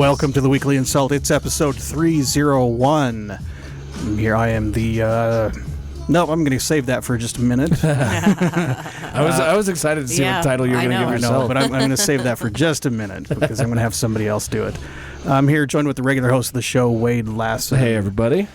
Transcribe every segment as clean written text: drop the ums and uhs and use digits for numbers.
Welcome to the Weekly InSalt. It's episode 301. Here I am No, I'm going to save that for just a minute. I was excited to see what title you were going to give yourself. I know, but I'm going to save that for just a minute because I'm going to have somebody else do it. I'm here joined with the regular host of the show, Wade Lassen. Hey, everybody.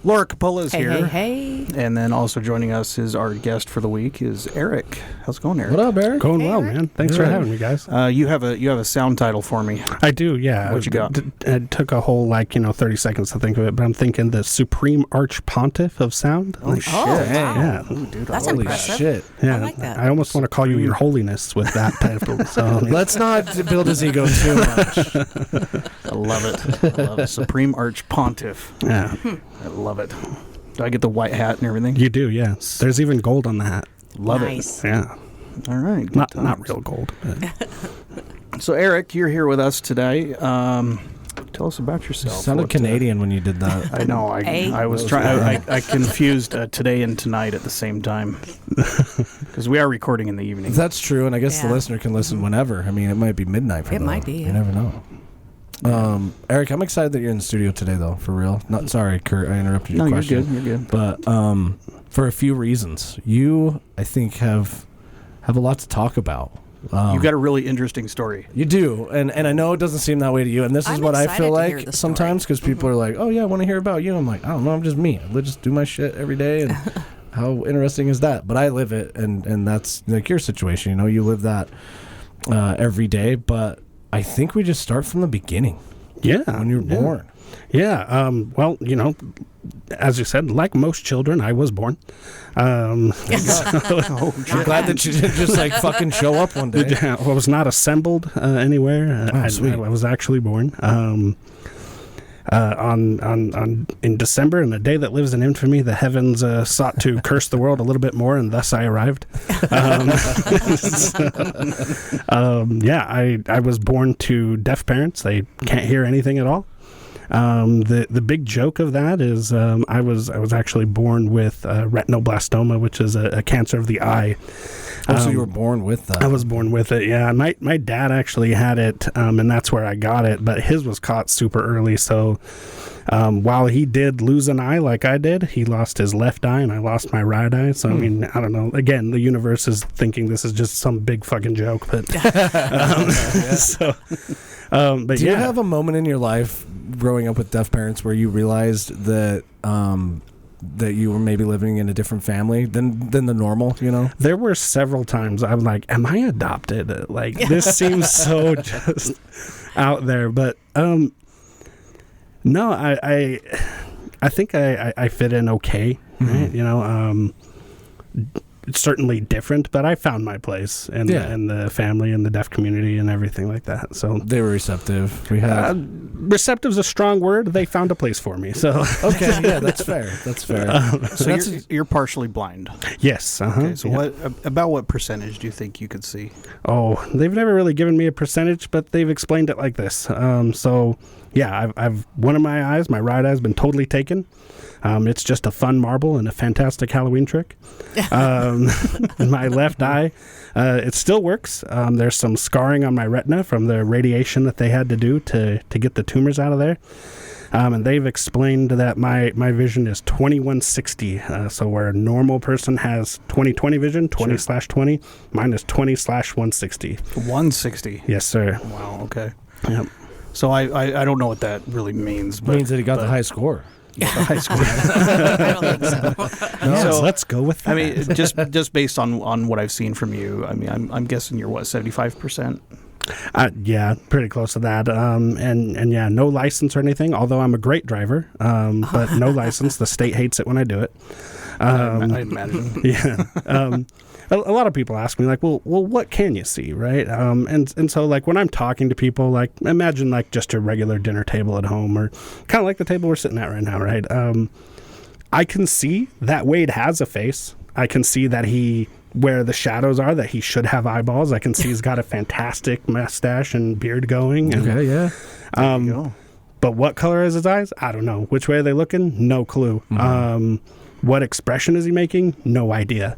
Laura Coppola is here. Hey. And then also joining us is our guest for the week is Eric. How's it going, Eric? What up, Eric? Going well, man. Thanks for having me, guys. You have a sound title for me. I do, yeah. What you got? It took a whole 30 seconds to think of it, but I'm thinking the Supreme Archpontiff of Sound. Oh, shit. Wow. Yeah. Ooh, dude, That's Holy impressive. shit. Yeah. I like that. I almost want to call you Your Holiness with that title. So Let's not build his ego too much. I love it. I love it. Supreme Archpontiff. yeah. I love it. Do I get the white hat and everything? You do, yeah. There's even gold on the hat. Love Nice. Yeah. it. All right. good Not times. real gold. But. So, Eric, you're here with us today. Tell us about yourself. You sounded Canadian when you did that. I know. I was trying. I confused today and tonight at the same time because we are recording in the evening. That's true, and I guess the Yeah. listener can listen whenever. I mean, it might be midnight for It them. might be, You yeah. never know. Eric, I'm excited that you're in the studio today, though, for real. Not sorry, Kurt, I interrupted your No, question. you're good. But for a few reasons. You, I think, have a lot to talk about. You've got a really interesting story. You do, and I know it doesn't seem that way to you, and this is I'm what I excited feel to hear like the sometimes because people are like, "Oh yeah, I want to hear about you." I'm like, I don't know, I'm just me. I just do my shit every day, and how interesting is that? But I live it, and that's like your situation. You know, you live that every day. But I think we just start from the beginning Yeah. when you're born. Yeah. Well, as you said, like most children, I was born. I'm glad that you didn't just like fucking show up one day. I was not assembled anywhere. Sweet. I was actually born in December, in a day that lives in infamy. The heavens sought to curse the world a little bit more, and thus I arrived. I was born to deaf parents. They can't hear anything at all. The big joke of that is I was actually born with retinoblastoma, which is a cancer of the eye. So you were born with that. I was born with it, yeah. My dad actually had it, and that's where I got it, but his was caught super early, so while he did lose an eye like I did, he lost his left eye, and I lost my right eye, so I mean, I don't know. Again, the universe is thinking this is just some big fucking joke, but... but Do you have a moment in your life growing up with deaf parents where you realized that that you were maybe living in a different family than the normal, you know? There were several times I'm like, am I adopted? Like, this seems so just out there. But no, I think I fit in okay. Right? You know, it's certainly different, but I found my place in the family and the deaf community and everything like that. So they were receptive. We had receptive's a strong word. They found a place for me. So okay, yeah, that's fair. That's fair. So you're partially blind. yes. Okay, so what percentage do you think you could see? Oh, they've never really given me a percentage, but they've explained it like this. So yeah, I've one of my eyes, my right eye, has been totally taken. It's just a fun marble and a fantastic Halloween trick. My left eye, it still works. There's some scarring on my retina from the radiation that they had to do to get the tumors out of there. And they've explained that my vision is 2160. So where a normal person has 20/20 vision, 20/20, mine is 20/160. 160. Yes, sir. Wow. Okay. Yep. So I don't know what that really means. It means that he got the high score. The high school. I don't think so. Yes, let's go with that. I mean, just based on what I've seen from you, I mean, I'm guessing you're what, 75%? Yeah, pretty close to that. And yeah, no license or anything, although I'm a great driver, but no license. The state hates it when I do it. I imagine. Yeah. A lot of people ask me, like, well, what can you see, right? And so, like, when I'm talking to people, like, imagine, like, just a regular dinner table at home, or kind of like the table we're sitting at right now, right? I can see that Wade has a face. I can see that where the shadows are, that he should have eyeballs. I can see he's got a fantastic mustache and beard going. And, Okay, yeah. There you go. But what color is his eyes? I don't know. Which way are they looking? No clue. what expression is he making? No idea.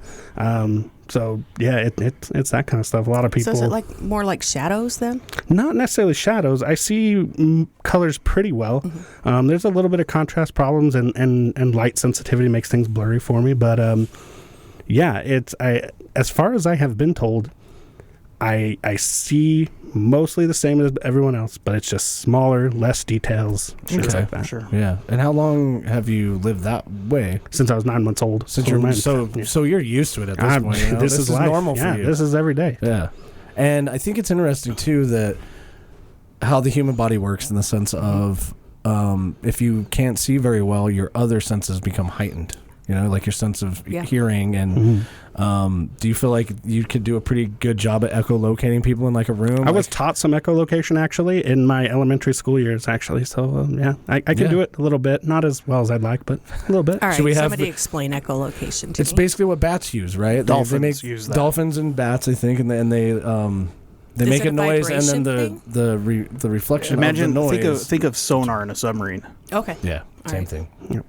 So yeah, it's that kind of stuff. A lot of people. So is it like more like shadows then? Not necessarily shadows. I see colors pretty well. There's a little bit of contrast problems and light sensitivity makes things blurry for me. But yeah, as far as I have been told, I see mostly the same as everyone else, but it's just smaller, less details, shit like that. Sure. Yeah. And how long have you lived that way? Since I was 9 months old. So you're used to it at this point. You know? This is life. Normal for you. This is every day. Yeah. And I think it's interesting too that how the human body works in the sense of if you can't see very well, your other senses become heightened. You know, like your sense of hearing. And do you feel like you could do a pretty good job at echolocating people in like a room? I was taught some echolocation actually in my elementary school years actually. So yeah, I can do it a little bit. Not as well as I'd like, but a little bit. All right, Should we have somebody explain echolocation to It's me. basically what bats use, right? Dolphins use that. Dolphins and bats, I think, and they make it a noise, and vibration then the reflection Imagine, of the noise. think of sonar in a submarine. Okay. Yeah, All same right. thing. Yep.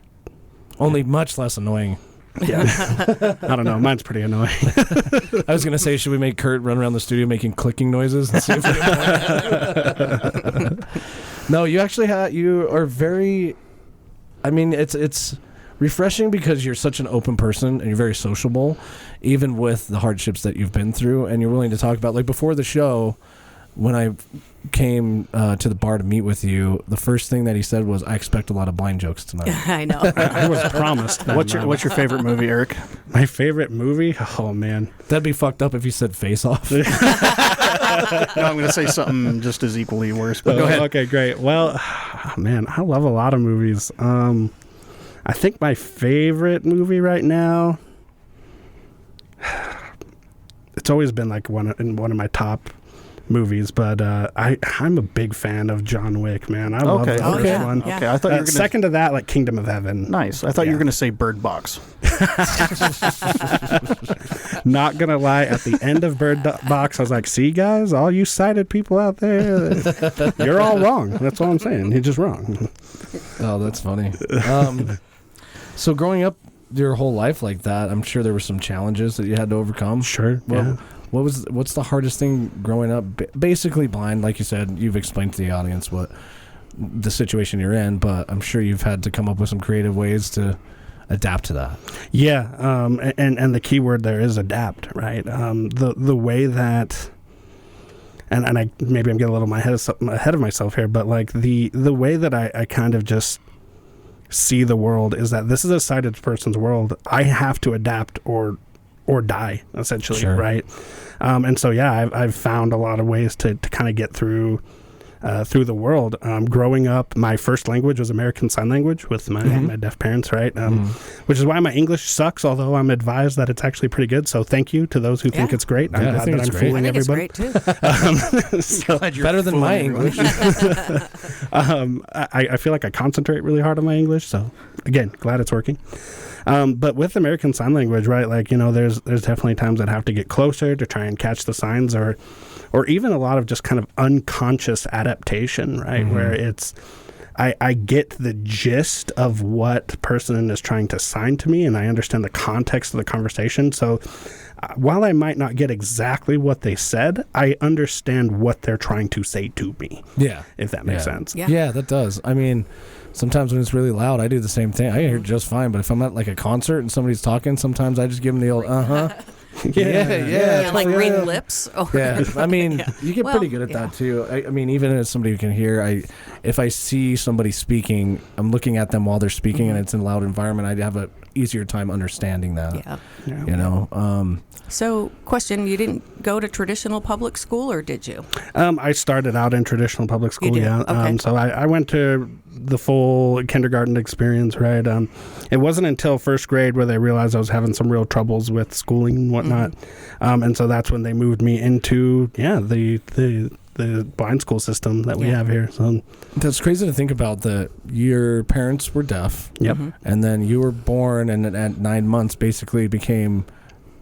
Only much less annoying. Yeah. I don't know. Mine's pretty annoying. I was gonna say, should we make Kurt run around the studio making clicking noises and see if we can No, you actually you are very. I mean, it's refreshing because you're such an open person and you're very sociable, even with the hardships that you've been through, and you're willing to talk about. Like before the show, when I came to the bar to meet with you, the first thing that he said was, "I expect a lot of blind jokes tonight." I know. I was promised. that. What's your favorite movie, Eric? My favorite movie? Oh man, That'd be fucked up if you said Face Off. No, I'm going to say something just as equally worse. But go ahead. Okay, great. Well, man, I love a lot of movies. I think my favorite movie right now. It's always been like one of my top movies, but I'm a big fan of John Wick, man. I love the first one. Yeah. Okay, I thought you were going to Second to that, like Kingdom of Heaven. Nice. I thought you were going to say Bird Box. Not gonna lie, at the end of Bird Box, I was like, "See, guys, all you sighted people out there, you're all wrong." That's all I'm saying. You're just wrong. Oh, that's funny. So growing up your whole life like that, I'm sure there were some challenges that you had to overcome. Sure. Well, what's the hardest thing growing up? Basically blind, like you said. You've explained to the audience what the situation you're in, but I'm sure you've had to come up with some creative ways to adapt to that. Yeah, and the key word there is adapt, right? The way that, and I maybe I'm getting a little ahead of myself here, but like the way that I kind of just see the world is that this is a sighted person's world. I have to adapt or die, essentially, Sure. right? And so yeah, I've found a lot of ways to kind of get through the world. Growing up, my first language was American Sign Language with my deaf parents, right? Which is why my English sucks, although I'm advised that it's actually pretty good. So thank you to those who think it's great. I'm glad that I'm fooling I think everybody. it's great too. Glad you're Better than my fooling English. I feel like I concentrate really hard on my English. So again, glad it's working. But with American Sign Language, right, like, you know, there's definitely times that I have to get closer to try and catch the signs, or even a lot of just kind of unconscious adaptation, right, where it's I get the gist of what the person is trying to sign to me, and I understand the context of the conversation. So while I might not get exactly what they said, I understand what they're trying to say to me. Yeah. If that makes sense. Yeah. Yeah, that does. I mean, sometimes when it's really loud, I do the same thing. I can hear it just fine, but if I'm at like a concert and somebody's talking, sometimes I just give them the old Yeah, like green lips. Oh. Yeah, I mean, Yeah. you get Well, pretty good at that too. I mean, even as somebody who can hear, if I see somebody speaking, I'm looking at them while they're speaking, and it's in a loud environment, I'd have a easier time understanding that. Yeah. You know. So, question: you didn't go to traditional public school, or did you? I started out in traditional public school, did? yeah. Okay. So I went to the full kindergarten experience, right? It wasn't until first grade where they realized I was having some real troubles with schooling and whatnot. And so that's when they moved me into, the blind school system that we have here. So That's crazy to think about that your parents were deaf. Yep. And then you were born and at 9 months basically became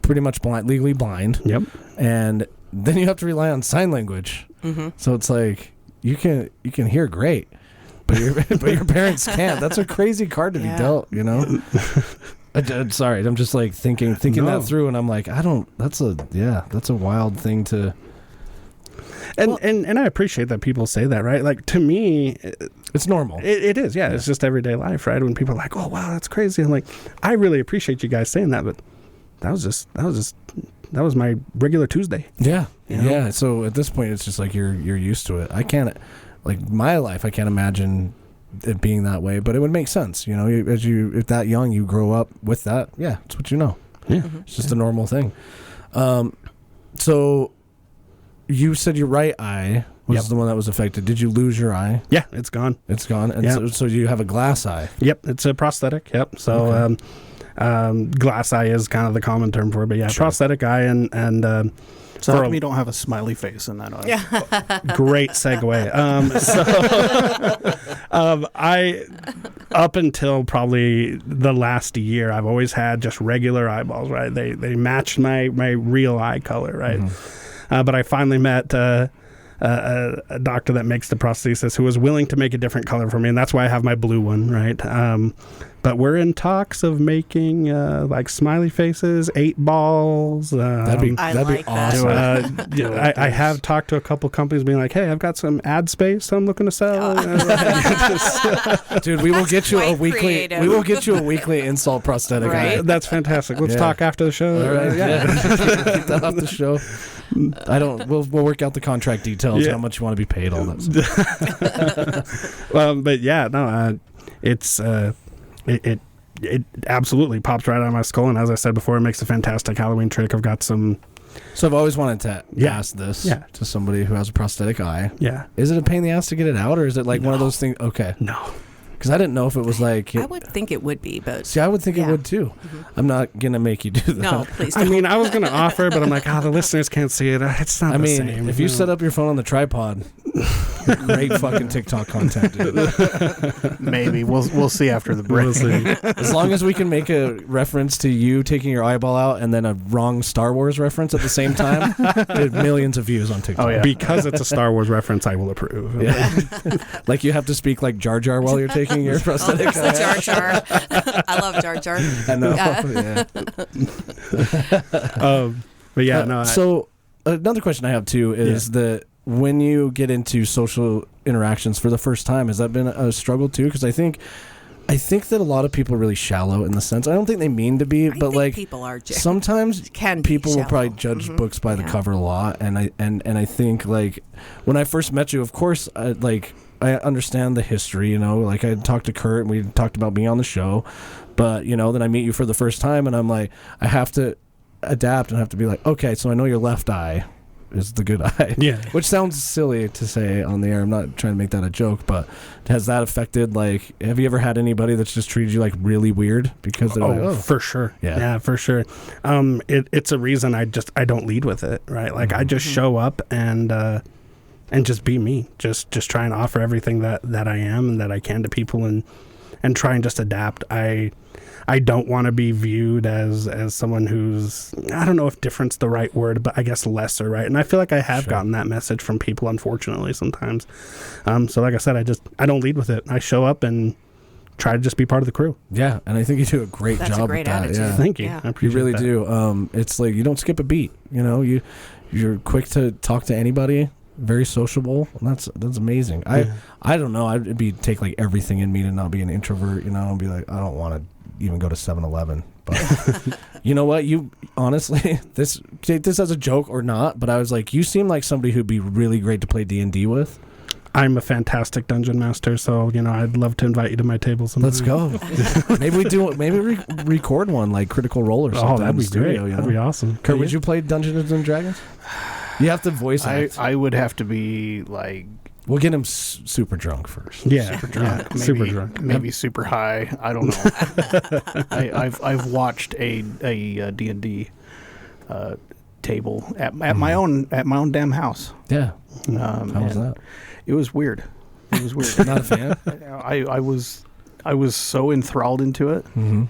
pretty much blind, legally blind. Yep. And then you have to rely on sign language. So it's like you can hear great, but your parents can't. That's a crazy card to be dealt, you know? Sorry, I'm just like thinking No. that through, and I'm like, that's a wild thing to. And I appreciate that people say that, right? Like, to me, It's normal. it is, yeah. It's just everyday life, right? When people are like, "Oh, wow, that's crazy," I'm like, I really appreciate you guys saying that, but that was my regular Tuesday. Yeah, You know? yeah. So at this point, it's just like you're used to it. I can't, like my life, I can't imagine it being that way, but it would make sense. You know, if that young, you grow up with that. Yeah, it's what you know. Yeah. It's just a normal thing. So you said your right eye was the one that was affected. Did you lose your eye? Yeah, it's gone. It's gone. And Yep. so you have a glass eye. Yep, it's a prosthetic. Yep. So glass eye is kind of the common term for it, but yeah, Sure. prosthetic eye and So for how a- come you don't have a smiley face in that eye? great segue. I up until probably the last year, I've always had just regular eyeballs. Right, they matched my real eye color. Right, but I finally met a doctor that makes the prosthesis who was willing to make a different color for me, and that's why I have my blue one. Right. But we're in talks of making like smiley faces, 8 balls. That'd be I that'd be like that. awesome. I have talked to a couple companies being like, hey, I've got some ad space I'm looking to sell. Dude, we will get you a Quite weekly. creative. We will get you a weekly InSalt prosthetic. Right. eye. That's fantastic. Let's Yeah. talk after the show. All right. Yeah. Get that off the show. We'll work out the contract details. Yeah. How much you want to be paid? All that stuff. But yeah, no, it's it absolutely pops right out of my skull, and as I said before, it makes a fantastic Halloween trick. I've got some. So I've always wanted to Yeah. ask this Yeah. to somebody who has a prosthetic eye. Yeah. Is it a pain in the ass to get it out, or is it like one of those things? Okay, No. because I didn't know if it was like. I would think it would be, but See, I would think it Yeah. would too. I'm not gonna make you do that. no, please I don't. mean, I was going to offer, but I'm like, the listeners can't see it. It's not I the mean, same. if you set up your phone on the tripod, great fucking TikTok content, dude. Maybe we'll see after the break. We'll see. As long as we can make a reference to you taking your eyeball out and then a wrong Star Wars reference at the same time, dude, millions of views on TikTok. Oh, yeah. Because it's a Star Wars reference, I will approve. Yeah. Like you have to speak like Jar Jar while you're taking your prosthetic. The Jar Jar. I love Jar Jar. I know. Yeah. Yeah. But yeah, no. So another question I have too is that when you get into social interactions for the first time, has that been a struggle too? Because I think that a lot of people are really shallow in the sense. I don't think they mean to be, I but think like people are sometimes can be people will shallow. probably judge books by the Yeah. cover a lot, and I think like when I first met you, of course, I understand the history, you know, like I talked to Kurt and we talked about being on the show, but you know, then I meet you for the first time and I'm like, I have to adapt and have to be like, okay, so I know your left eye is the good eye. Yeah. Which sounds silly to say on the air. I'm not trying to make that a joke, but has that affected, like, have you ever had anybody that's just treated you like really weird because they're like, oh, for sure. Yeah. Yeah, for sure. It's a reason I don't lead with it, right? Like I just show up and just be me. Just try and offer everything that I am and that I can to people and try and just adapt. I don't want to be viewed as someone who's, I don't know if different's the right word, but I guess lesser, right? And I feel like I have gotten that message from people, unfortunately, sometimes. So like I said, I don't lead with it. I show up and try to just be part of the crew. yeah, and I think you do a great That's a job great with that. attitude. Yeah. Thank you. Yeah. I You appreciate really that. do. It's like you don't skip a beat. You know, you're quick to talk to anybody. Very sociable. That's amazing. Yeah. I don't know. I'd take like everything in me to not be an introvert. You know, and be like, I don't want to even go to 7-Eleven. But you know what? You honestly, this as a joke or not, but I was like, you seem like somebody who'd be really great to play D&D with. I'm a fantastic dungeon master, so I'd love to invite you to my table sometime. Let's go. Maybe record one like Critical Role or something. Oh, that'd in the be studio, great. you That'd know? be awesome. Kurt, would you play Dungeons and Dragons? You have to voice I act. would have to be like We'll get him super drunk first. Yeah, super drunk, yeah, maybe, super drunk. maybe super high. I don't know. I've watched a D&D table at my own damn house. Yeah. How was and that? It was weird. It was weird. Not a fan. I was so enthralled into it. Mm-hmm.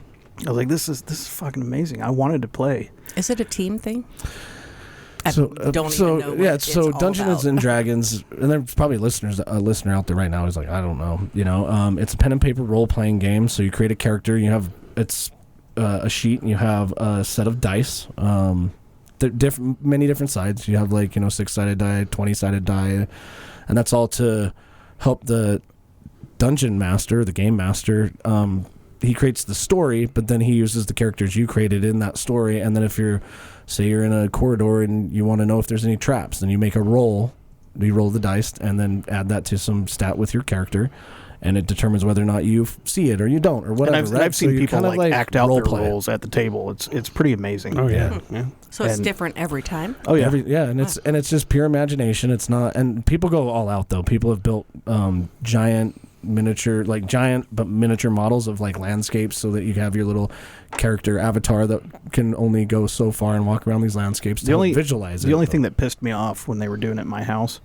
I was like, this is fucking amazing. I wanted to play. Is it a team thing? I So don't even know what it's so all Dungeons about. and Dragons, and there's probably a listener out there right now who's like, I don't know, it's a pen and paper role playing game. So you create a character, you have it's a sheet, and you have a set of dice. Many different sides. You have 6-sided die, 20-sided die, and that's all to help the dungeon master, the game master. He creates the story, but then he uses the characters you created in that story. And then if you're in a corridor and you want to know if there's any traps, then you make a roll. You roll the dice and then add that to some stat with your character, and it determines whether or not you see it or you don't or whatever. And I've seen people act out their roles at the table. It's pretty amazing. Oh yeah. Yeah. So it's different every time. Oh yeah, and it's just pure imagination. It's not, and people go all out though. People have built giant but miniature models of landscapes, so that you have your little character avatar that can only go so far and walk around these landscapes to visualize it. The only thing that pissed me off when they were doing it at my house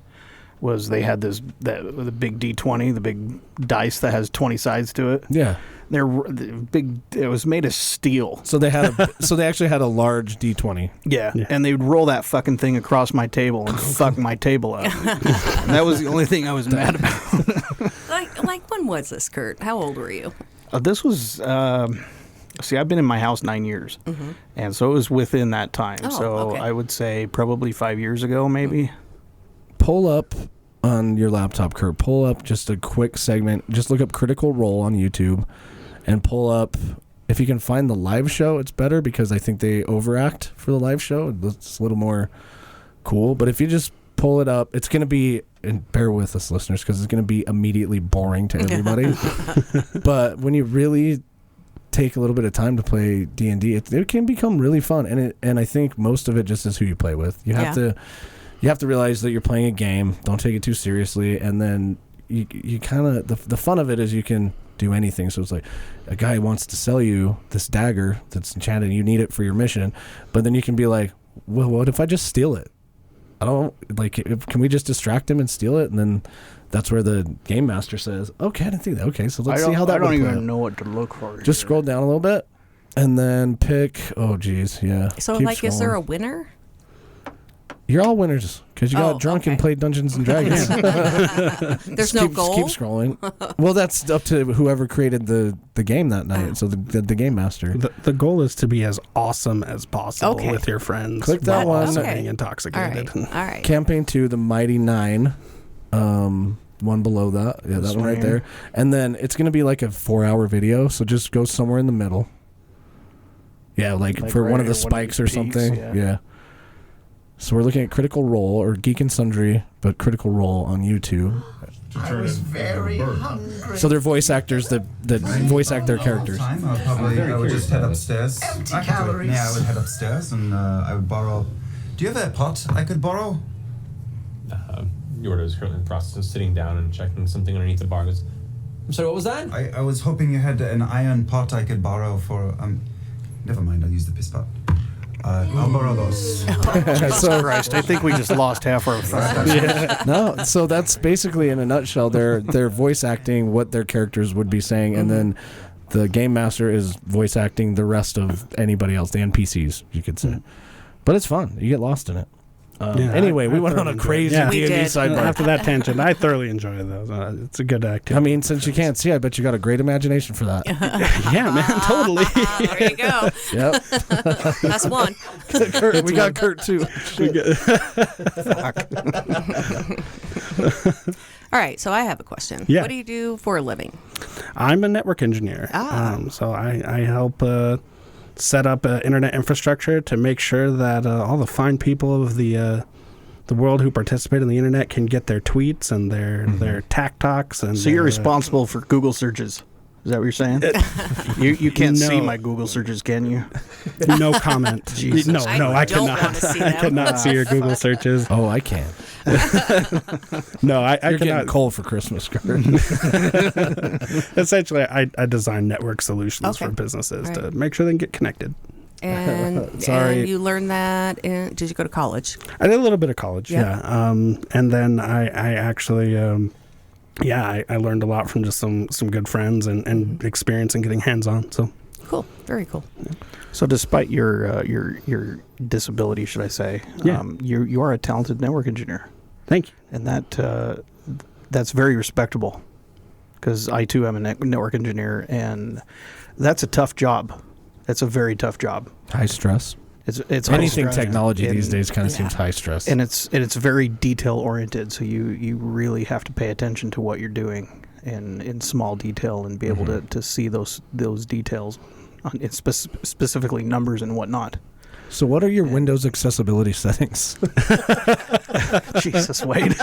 was they had the big D20, the big dice that has 20 sides to it. Yeah. They're big. It was made of steel. So they actually had a large D20. Yeah. And they would roll that fucking thing across my table and fuck my table up. And that was the only thing I was mad about. Like when was this, Kurt? How old were you? This was. I've been in my house 9 years, and so it was within that time. Okay. I would say probably 5 years ago, maybe. Pull up on your laptop, Kurt. Pull up just a quick segment. Just look up Critical Role on YouTube, and pull up. If you can find the live show, it's better because I think they overact for the live show. It's a little more cool. But if you just pull it up, it's going to be, and bear with us, listeners, because it's going to be immediately boring to everybody. But when you really take a little bit of time to play D&D, it can become really fun, and I think most of it just is who you play with. You have to realize that you're playing a game. Don't take it too seriously, and then you kind of the fun of it is you can do anything. So it's like a guy wants to sell you this dagger that's enchanted, and you need it for your mission, but then you can be like, well, what if I just steal it? I don't can we just distract him and steal it? And then that's where the game master says, okay, I didn't think that. Okay, so let's see how that would play. I don't even know what to look for. Just scroll down a little bit and then pick, oh geez, yeah. So is there a winner? You're all winners because you got drunk and played Dungeons and Dragons. There's no goal? Keep scrolling. Well, that's up to whoever created the game that night, so the game master. The goal is to be as awesome as possible with your friends. Click that one. Also being intoxicated. All right. Campaign 2, the Mighty 9. One below that. Yeah, that one right there. And then it's going to be like a 4-hour video, so just go somewhere in the middle. Yeah, like for one of the spikes or something. Yeah. So we're looking at Critical Role or Geek and Sundry, but Critical Role on YouTube. I was very hungry. So they're voice actors that voice act their characters. I would just head upstairs. Empty calories. I would head upstairs and I would borrow. Do you have a pot I could borrow? Yorda is currently in the process of sitting down and checking something underneath the bar. I'm sorry, what was that? I was hoping you had an iron pot I could borrow for. Never mind, I'll use the piss pot. I'll borrow those. So Christ, I think we just lost half our friends. Yeah. No, so that's basically in a nutshell. They're voice acting what their characters would be saying, and then the game master is voice acting the rest of anybody else, the NPCs, you could say. But it's fun. You get lost in it. Anyway, we went on a crazy D&D sidebar. After that tangent, I thoroughly enjoy those. It's a good activity. I mean, since you can't see, I bet you got a great imagination for that. Yeah, man, totally. There you go. Yep. That's one. Kurt, we got Kurt too. All right, so I have a question. Yeah. What do you do for a living? I'm a network engineer. So I help set up internet infrastructure to make sure that all the fine people of the world who participate in the internet can get their tweets and their tac talks. And so you're responsible for Google searches. Is that what you're saying? You can't see my Google searches, can you? No comment. No, I cannot. I cannot see your Google searches. Oh, I can. No, I You're cannot. getting coal for Christmas, Kurt. Essentially, I design network solutions for businesses to make sure they can get connected. And, Sorry. and you learned that did you go to college? I did a little bit of college, Yeah. and then I actually, I learned a lot from just some good friends and experience and getting hands-on. So Cool. Very cool. So despite your disability, should I say, you are a talented network engineer. Thank you. And that's very respectable, because I too am a network engineer, and that's a tough job. It's a very tough job. High stress. It's high Anything stress, technology and- these days kind of seems high stress. and it's very detail oriented. So you really have to pay attention to what you're doing in small detail and be able to see those details, specifically numbers and whatnot. So what are your Windows accessibility settings? Jesus, Wade.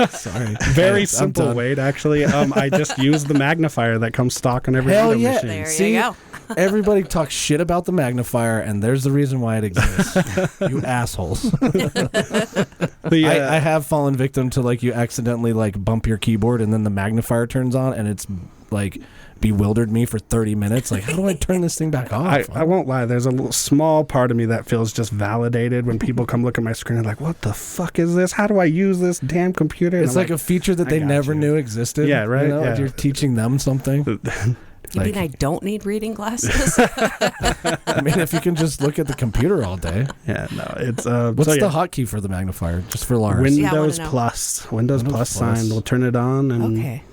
Sorry. Very I'm simple, done. Wade. Actually, I just use the magnifier that comes stock on every Hell Windows yeah. machine. There See? you go. Everybody talks shit about the magnifier, and there's the reason why it exists. You assholes. I have fallen victim to, like, you accidentally, like, bump your keyboard, and then the magnifier turns on, and it's, like, bewildered me for 30 minutes. Like, how do I turn this thing back off? I won't lie. There's a little small part of me that feels just validated when people come look at my screen and like, what the fuck is this? How do I use this damn computer? And It's I'm like a feature that they got never you. knew existed. Yeah, right? You know, Yeah. You're teaching them something. You mean I don't need reading glasses? I mean, if you can just look at the computer all day. Yeah, no, it's What's the hotkey for the magnifier? Just for Lars. Yeah, I wanna Windows know. Plus. Windows Plus Plus. sign. We'll turn it on and Okay.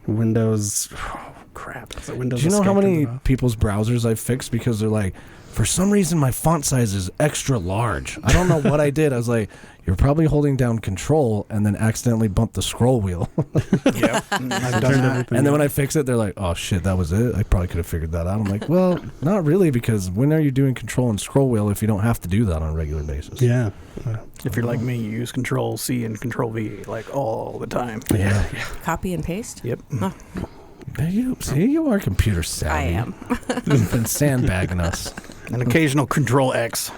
Windows. Oh, crap. It's a Windows. Do you know how escape many turns it off. people's browsers I've fixed because they're like, for some reason my font size is extra large. I don't know what I did. I was like, you're probably holding down Control and then accidentally bumped the scroll wheel. Yep, I've done Turned that. everything And then on. when I fix it, they're like, oh shit, that was it? I probably could have figured that out. I'm like, well, not really, because when are you doing Control and scroll wheel if you don't have to do that on a regular basis? Yeah. If you're like me, you use Control C and Control V like all the time. Yeah. Copy and paste? Yep. Huh, You are computer savvy. I am. You've been sandbagging us. An occasional Control X.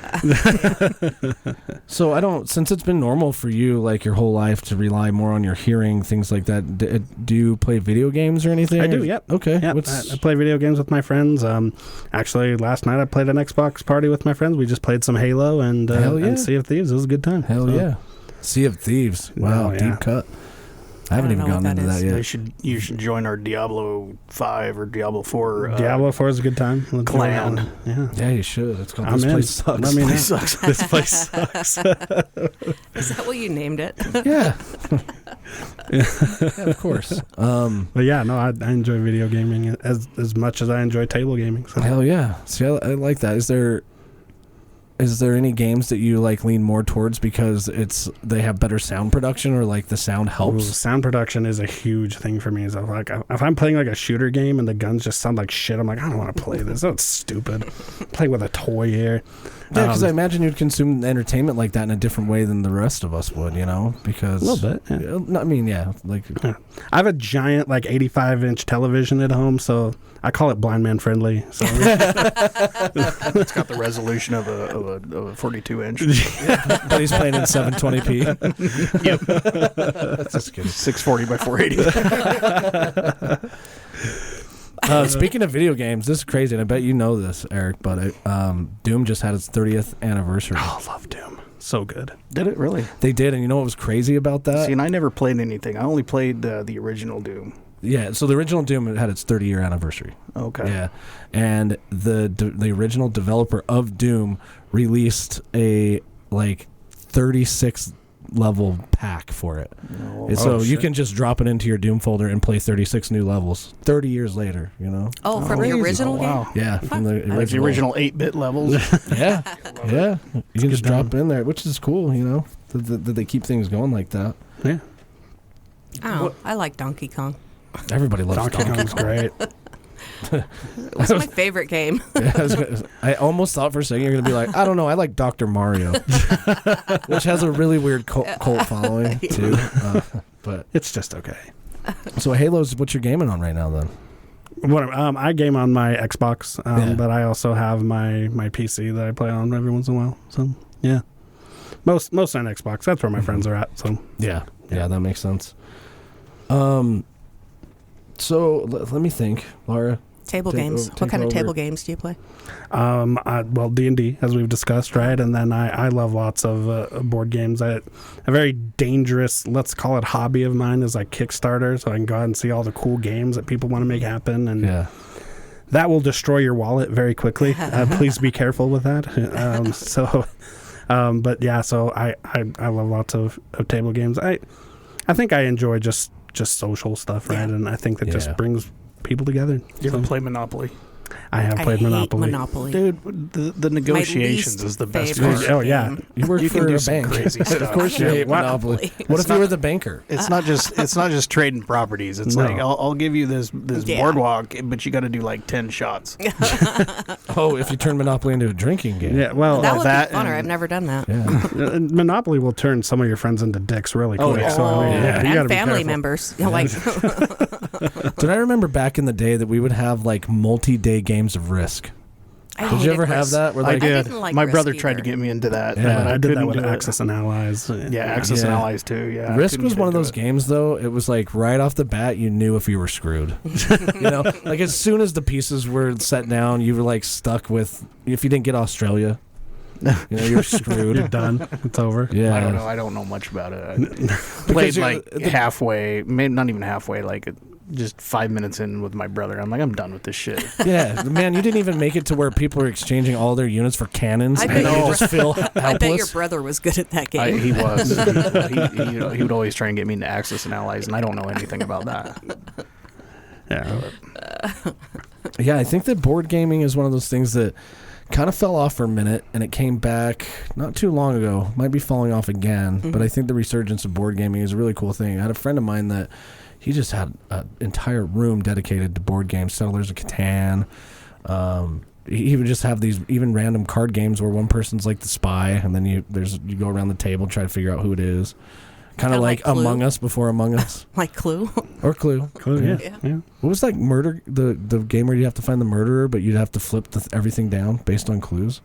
So since it's been normal for you, like your whole life, to rely more on your hearing, things like that, do you play video games or anything? I do, yep. Okay. Yeah, I play video games with my friends. Actually, last night I played an Xbox party with my friends. We just played some Halo and Hell yeah. Sea of Thieves. It was a good time. Hell So, yeah. Sea of Thieves. Wow, Oh, yeah. deep cut. I haven't I even don't know gotten what into that that is. yet. You should join our Diablo 5 or Diablo 4 Diablo 4 is a good time. Let's do clan. that one. Yeah. Yeah, you should. It's called I'm This in. Place Sucks. Let me know. Place sucks. This place sucks. Is that what you named it? Yeah. Yeah, of course. But yeah, no, I enjoy video gaming as much as I enjoy table gaming. So. Hell yeah. See, I like that. Is there any games that you like lean more towards because they have better sound production or like the sound Ooh, helps? sound production is a huge thing for me. So like, if I'm playing like a shooter game and the guns just sound like shit, I'm like, I don't want to play this. That's stupid. Playing with a toy here. Yeah, because I imagine you'd consume entertainment like that in a different way than the rest of us would, you know? Because A little bit, yeah. I mean, yeah, like I have a giant like 85-inch television at home, so I call it blind man friendly. So It's got the resolution of a 42 inch. but he's playing in 720p. Yep. That's just kidding. 640 by 480. Speaking of video games, this is crazy, and I bet you know this, Eric, but Doom just had its 30th anniversary. I love Doom. So good. Did it really? They did, and you know what was crazy about that? See, and I never played anything. I only played the original Doom. Yeah, so the original Doom had its 30-year anniversary. Okay. Yeah, and the original developer of Doom released a like 36 level pack for it. Oh, And so you shit. can just drop it into your Doom folder and play 36 new levels 30 years later, you know? Oh, from the Crazy. original Oh, game? wow. Yeah, from the original. Like the original 8-bit levels. Yeah, yeah. You can just good drop it in there, which is cool, you know, that they keep things going like that. Yeah. I don't know. I like Donkey Kong. Everybody loves Donkey Donkey Kong's great. It was my favorate game. I almost thought for a second you're going to be like, I don't know, I like Dr. Mario, which has a really weird cult following, too. But It's just okay. so Halo's what you're gaming on right now, then? I game on my Xbox, Yeah. but I also have my PC that I play on every once in a while. So yeah, most on Xbox. That's where my friends are at. So Yeah, that makes sense. So let me think, Laura. Table Take games. o- What take kind of over. table games do you play? well, D&D, as we've discussed, right? And then I love lots of board games. A very dangerous, let's call it hobby of mine, is like Kickstarter, so I can go out and see all the cool games that people want to make happen, and Yeah. that will destroy your wallet very quickly. Please be careful with that. But yeah, so I love lots of table games. I think I enjoy just social stuff, right? Yeah. And I think that Yeah. just brings people together. You ever play Monopoly? I have played hate Monopoly. Monopoly. Dude, the negotiations least is the best favorite part. Oh, yeah. game. You work You for can do a some bank. crazy Of stuff. course you Yeah. hate Monopoly. Monopoly. What if you were the banker? It's not just trading properties. It's No. like I'll give you this Yeah. boardwalk, but you got to do like 10 shots. Oh, if you turn Monopoly into a drinking game. Yeah, well, That would that be funner. and- I've never done that. Yeah. Monopoly will turn some of your friends into dicks really Oh, quick. yeah. So, I mean, you gotta And be family careful. members. Like, Did I remember back in the day that we would have like multi-day games of Risk? I Did you hated ever have Risk. that? Where I like, did. didn't like My Risk brother tried to either. get me into that. Yeah. but I did that couldn't with do it. Axis and Allies. Yeah, Axis and Yeah. Allies too. Yeah, I Risk couldn't was get one of into those it. games, though. It was like right off the bat, you knew if you were screwed. You know, like as soon as the pieces were set down, you were like stuck with. If you didn't get Australia, you know, you're screwed. You're done. It's over. Yeah, I don't know. I don't know much about it. I Because played you're- like halfway, maybe not even halfway. Like just 5 minutes in with my brother. I'm like, I'm done with this shit. Yeah, man, you didn't even make it to where people are exchanging all their units for cannons. I and bet you your just feel helpless. I bet your brother was good at that game. He was. He would always try and get me into Axis and Allies, and I don't know anything about that. Yeah. Yeah, I think that board gaming is one of those things that kind of fell off for a minute and it came back not too long ago. Might be falling off again, but I think the resurgence of board gaming is a really cool thing. I had a friend of mine that he just had an entire room dedicated to board games, Settlers of Catan. He would just have these even random card games where one person's like the spy, and then you go around the table and try to figure out who it is. Kind of Kinda like like Clue. Among Us before Among Us, Like Clue. or Clue. Cool. Yeah. Yeah. Yeah. What was like murder? The game where you have to find the murderer, but you'd have to flip everything down based on clues.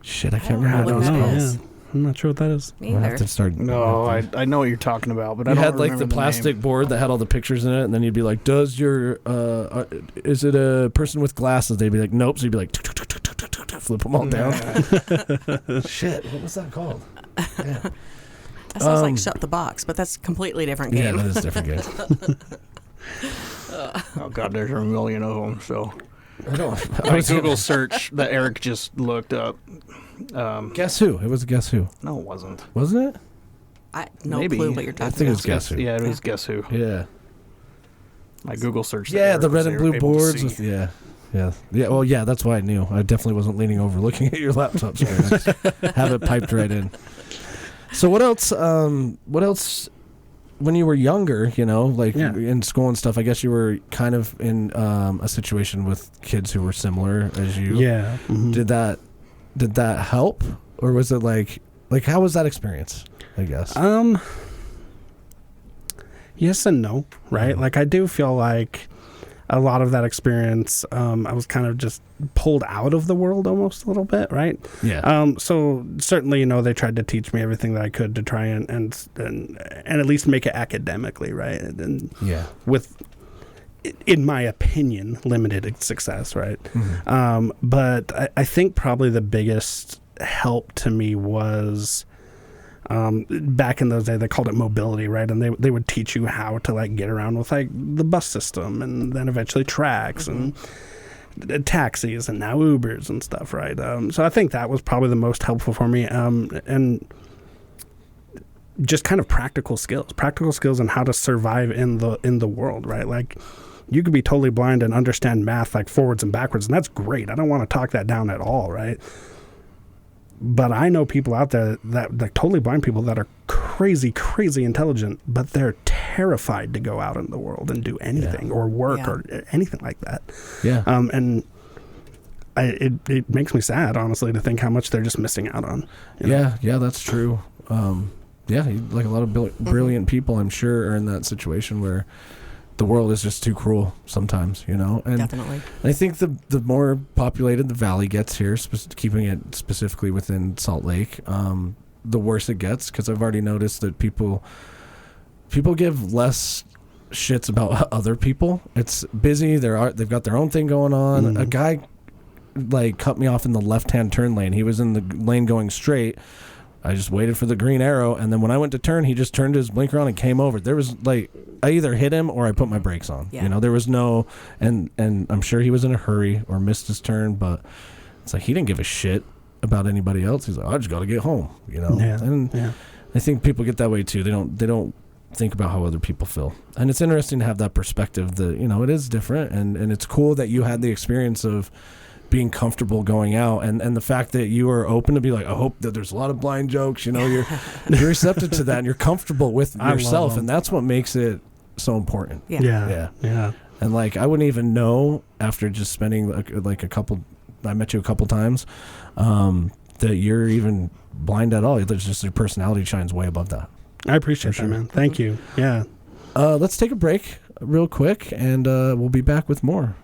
Shit, I can't don't know remember what what it that was is. called. I'm not sure what that is. Me I'll have either. to start. No, I know what you're talking about, but I You don't had like remember the plastic name. board that had all the pictures in it, and then you'd be like, "Does your is it a person with glasses?" They'd be like, "Nope." So you'd be like, flip them all down. Shit, what was that called? Yeah, That sounds like Shut the Box, but that's a completely different game. that is a different game. Oh god, there's a million of them. So I don't. my Google search that Eric just looked up. Guess who? It was Guess Who, No, it wasn't. wasn't it? No Maybe. clue what you're I talking think it about. was Guess Who. Yeah, it was Guess Who. Yeah. My Google search. that Yeah, Eric the was red and blue able to boards. see. With, yeah. Well, yeah, that's why I knew. I definitely wasn't leaning over looking at your laptop screen. I just have it piped right in. So what else? What else? When you were younger, you know, like Yeah. in school and stuff, I guess you were kind of in a situation with kids who were similar as you. Yeah. Mhm. Did that help, or was it like how was that experience? I guess. Yes and no, right? Like I do feel like a lot of that experience, I was kind of just pulled out of the world almost a little bit, right? Yeah. So certainly, you know, they tried to teach me everything that I could to try and at least make it academically, right? And Yeah. with, in my opinion, limited success, right? Mhm. But I think probably the biggest help to me was back in those days they called it mobility, right? And they would teach you how to like get around with like the bus system, and then eventually tracks and taxis, and now Ubers and stuff, right? So I think that was probably the most helpful for me, and just kind of practical skills on how to survive in the world, right? Like you could be totally blind and understand math like forwards and backwards, and that's great. I don't want to talk that down at all, right? But I know people out there that like totally blind people that are crazy intelligent, but they're terrified to go out in the world and do anything or work or anything like that. Yeah. And it makes me sad, honestly, to think how much they're just missing out on. You know? Yeah, that's true. Like a lot of brilliant people, I'm sure, are in that situation where the world is just too cruel sometimes, you know. And Definitely. I think the more populated the valley gets here, keeping it specifically within Salt Lake, the worse it gets, because I've already noticed that people give less shits about other people. It's busy. They've got their own thing going on. Mm-hmm. A guy like cut me off in the left-hand turn lane. He was in the lane going straight. I just waited for the green arrow, and then when I went to turn, he just turned his blinker on and came over. There was like, I either hit him or I put my brakes on. Yeah. You know, there was no, and I'm sure he was in a hurry or missed his turn, but it's like he didn't give a shit about anybody else. He's like, I just got to get home, you know. Yeah. And Yeah. I think people get that way too. They don't think about how other people feel. And it's interesting to have that perspective that, it is different, and it's cool that you had the experience of being comfortable going out, and the fact that you are open to be like, I hope that there's a lot of blind jokes, you're receptive to that, and you're comfortable with yourself, and that's what makes it so important. Yeah. And like, I wouldn't even know after just spending I met you a couple times, that you're even blind at all. There's just your personality shines way above that. I appreciate that, man. Thank you. Yeah. Let's take a break real quick, and we'll be back with more.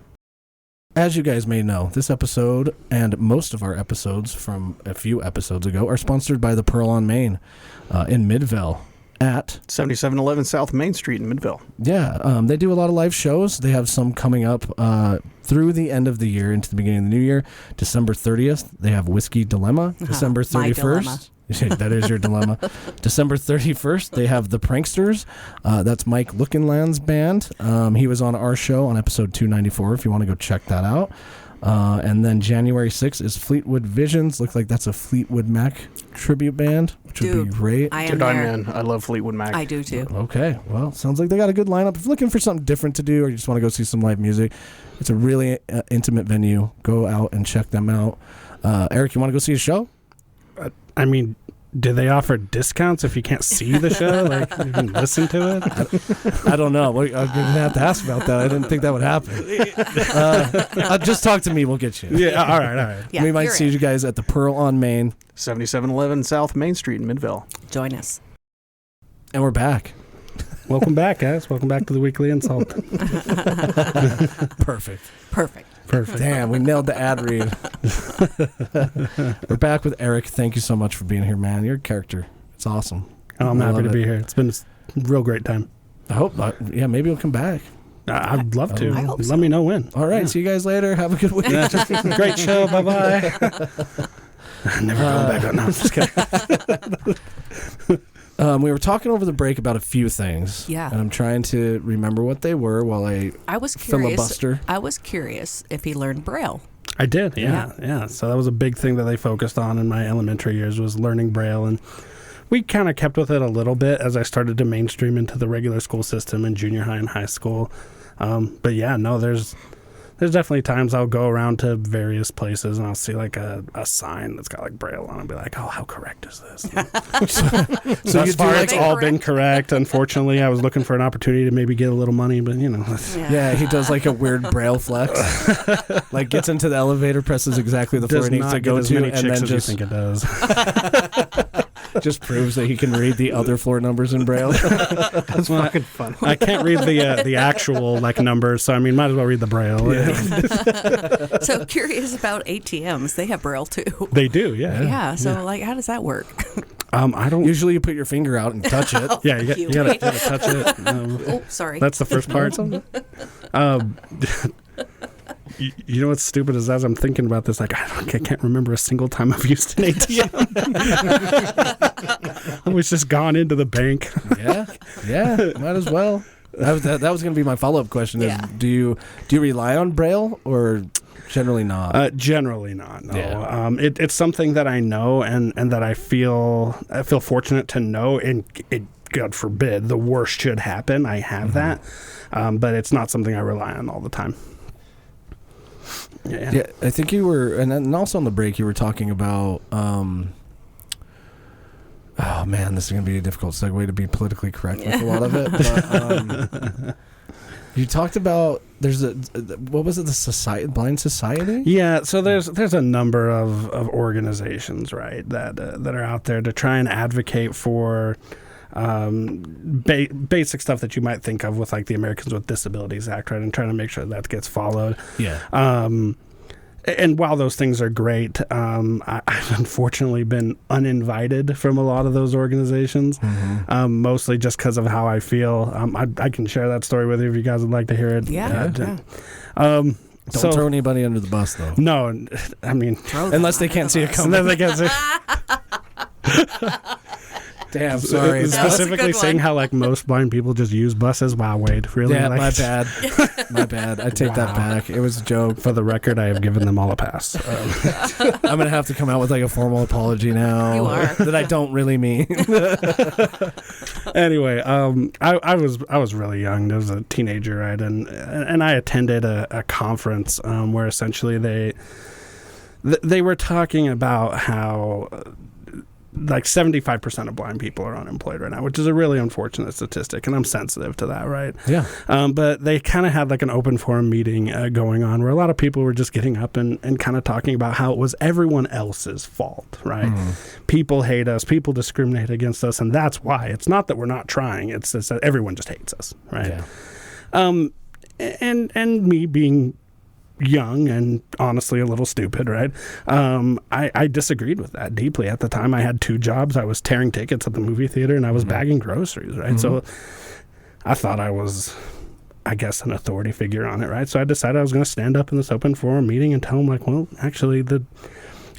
As you guys may know, this episode and most of our episodes from a few episodes ago are sponsored by the Pearl on Main in Midvale at 7711 South Main Street in Midvale. Yeah, they do a lot of live shows. They have some coming up through the end of the year into the beginning of the new year. December 30th, they have Whiskey Dilemma. December 31st. That is your dilemma. December 31st, they have The Pranksters. That's Mike Lookinland's band. He was on our show on episode 294 if you want to go check that out. And then January 6th is Fleetwood Visions. Looks like that's a Fleetwood Mac tribute band, which would be great. I love Fleetwood Mac. I do too. Okay, well, sounds like they got a good lineup. If you're looking for something different to do, or you just want to go see some live music, it's a really intimate venue. Go out and check them out. Eric, you want to go see a show? I mean, do they offer discounts if you can't see the show? Like, you can listen to it? I don't know. I'm going to have to ask about that. I didn't think that would happen. Just talk to me. We'll get you. Yeah, all right. Yeah, we might see you guys at the Pearl on Main. 7711 South Main Street in Midvale. Join us. And we're back. Welcome back, guys. Welcome back to the Weekly InSalt. Perfect. Damn, we nailed the ad read. We're back with Eric. Thank you so much for being here, man. You're a character. It's awesome. Oh, I'm happy to be here. It's been a real great time. I hope, maybe you'll come back. I'd love to. I hope so. Let me know when. All right, see you guys later. Have a good week. Great show. Bye-bye. Never going back on. No, I'm just kidding. We were talking over the break about a few things. Yeah. And I'm trying to remember what they were while I was curious. filibuster. I was curious if he learned Braille. I did, yeah. So that was a big thing that they focused on in my elementary years, was learning Braille, and we kind of kept with it a little bit as I started to mainstream into the regular school system in junior high and high school. But yeah, no, there's definitely times I'll go around to various places and I'll see like a sign that's got like Braille on it and be like, oh, how correct is this? So as far it's all been correct. Unfortunately, I was looking for an opportunity to maybe get a little money, but Yeah, he does like a weird Braille flex. Like gets into the elevator, presses exactly the floor he needs to go to, and then just you think it does. Just proves that he can read the other floor numbers in Braille. That's fucking fun. I can't read the actual like numbers, so I mean, might as well read the Braille. Yeah. So curious about ATMs. They have Braille too. They do, yeah. Yeah. So like, how does that work? I don't. Usually, you put your finger out and touch it. Yeah, you gotta touch it. Oh, sorry. That's the first part. You know what's stupid is as I'm thinking about this, like I can't remember a single time I've used an ATM. I was just gone into the bank. Yeah, might as well. That was going to be my follow-up question. Is do you rely on Braille or generally not? Generally not. No. Yeah. It's something that I know and that I feel fortunate to know. And God forbid the worst should happen. I have that, but it's not something I rely on all the time. Yeah, I think you were, and also on the break you were talking about. Oh man, this is gonna be a difficult segue to be politically correct with a lot of it. But, you talked about what was it? The society, Blind Society. Yeah, so there's a number of organizations, right, that are out there to try and advocate for basic stuff that you might think of with like the Americans with Disabilities Act, right, and trying to make sure that gets followed. Yeah. And while those things are great, I've unfortunately been uninvited from a lot of those organizations, mostly just because of how I feel. I can share that story with you if you guys would like to hear it. Yeah. Don't throw anybody under the bus, though. No, I mean, unless they can't see it coming. Unless they can't see Damn, sorry. Specifically good saying one. how like most blind people just use buses. Wow, Wade, really? Yeah, like, my bad. My bad. I take that back. It was a joke. For the record, I have given them all a pass. I'm gonna have to come out with like a formal apology now. You are. That I don't really mean. Anyway, I was really young. I was a teenager, right? And I attended a conference where essentially they were talking about how like 75% of blind people are unemployed right now, which is a really unfortunate statistic, and I'm sensitive to that, right? Yeah. But they kind of had like an open forum meeting going on where a lot of people were just getting up and kind of talking about how it was everyone else's fault, right? People hate us, people discriminate against us, and that's why. It's not that we're not trying, it's just that everyone just hates us, right? Yeah. And me being young and honestly a little stupid, right? I disagreed with that deeply at the time. I had 2 jobs. I was tearing tickets at the movie theater and I was bagging groceries, right? So I thought I was, I guess, an authority figure on it, right? So I decided I was going to stand up in this open forum meeting and tell them, like, well, actually, I'm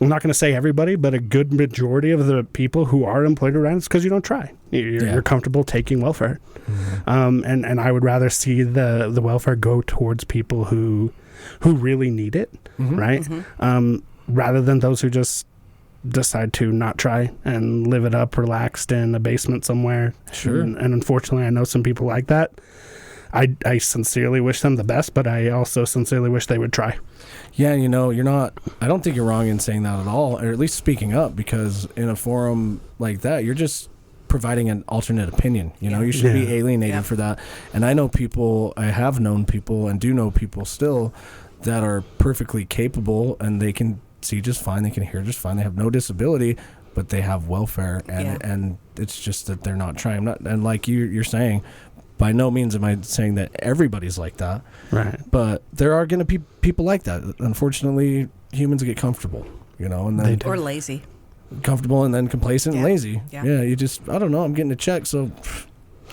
not going to say everybody, but a good majority of the people who are employed around it's because you don't try. You're comfortable taking welfare. And I would rather see the welfare go towards people who really need it, right? Rather than those who just decide to not try and live it up relaxed in a basement somewhere. Sure. And unfortunately, I know some people like that. I sincerely wish them the best, but I also sincerely wish they would try. Yeah, you know, I don't think you're wrong in saying that at all, or at least speaking up, because in a forum like that, you're just providing an alternate opinion. You know, you should be alienated for that. And I have known people and do know people still that are perfectly capable and they can see just fine, they can hear just fine, they have no disability, but they have welfare, and it's just that they're not trying. And like you're saying, by no means am I saying that everybody's like that, right? But there are going to be people like that. Unfortunately, humans get comfortable, you know, and then Or lazy. comfortable and then complacent and lazy. Yeah. You just, I don't know, I'm getting a check, so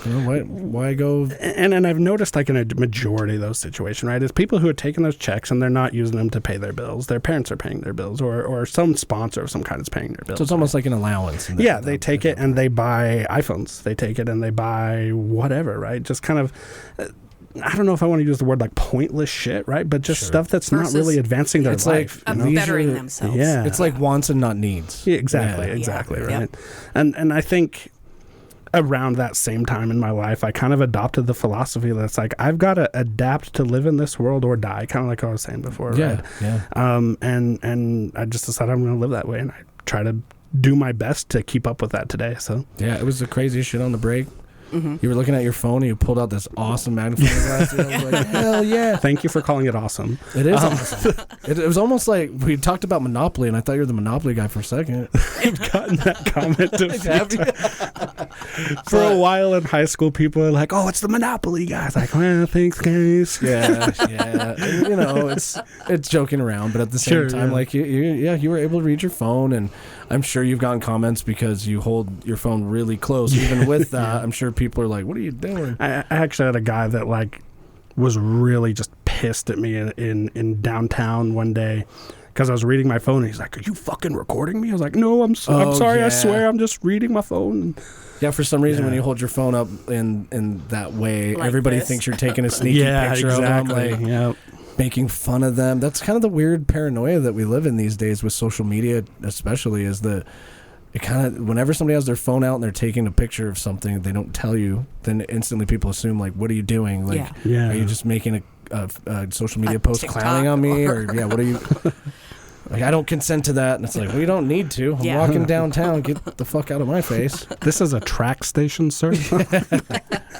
you know, why go? And I've noticed, like, in a majority of those situations, right, is people who are taking those checks and they're not using them to pay their bills. Their parents are paying their bills, or some sponsor of some kind is paying their bills. So it's almost like an allowance. Yeah, they take it and they buy iPhones. They take it and they buy whatever, right? Just kind of, I don't know if I want to use the word like pointless shit, right? But just stuff that's Versus not really advancing their life. Like bettering themselves. Yeah. It's like wants and not needs. Yeah, exactly, right? Yep. And I think around that same time in my life, I kind of adopted the philosophy that's like, I've got to adapt to live in this world or die, kind of like I was saying before, right? And I just decided I'm going to live that way, and I try to do my best to keep up with that today. So yeah, it was the craziest shit on the break. You were looking at your phone and you pulled out this awesome magnifying glass. And I was like, hell yeah. Thank you for calling it awesome. It is awesome. It was almost like we talked about Monopoly, and I thought you were the Monopoly guy for a second. I've gotten that comment for a while in high school. People are like, "Oh, it's the Monopoly guy." It's like, "Well, thanks, guys." Yeah. And, you know, it's joking around, but at the same time, like you were able to read your phone, and I'm sure you've gotten comments because you hold your phone really close. Even with that, I'm sure people are like, "What are you doing?" I actually had a guy that like was really just pissed at me in downtown one day because I was reading my phone, and he's like, "Are you fucking recording me?" I was like, "No, I'm sorry. Yeah. I swear, I'm just reading my phone." Yeah, for some reason, when you hold your phone up in that way, Like everybody this? thinks you're taking a sneaky picture of them, like making fun of them. That's kind of the weird paranoia that we live in these days with social media, especially, is that it kind of, whenever somebody has their phone out and they're taking a picture of something, they don't tell you, then instantly people assume, like, what are you doing? Like, are you just making a social media post TikTok clowning on me? Or what are you... Like, I don't consent to that. And it's like, well, you don't need to. I'm walking downtown. Get the fuck out of my face. This is a track station, sir.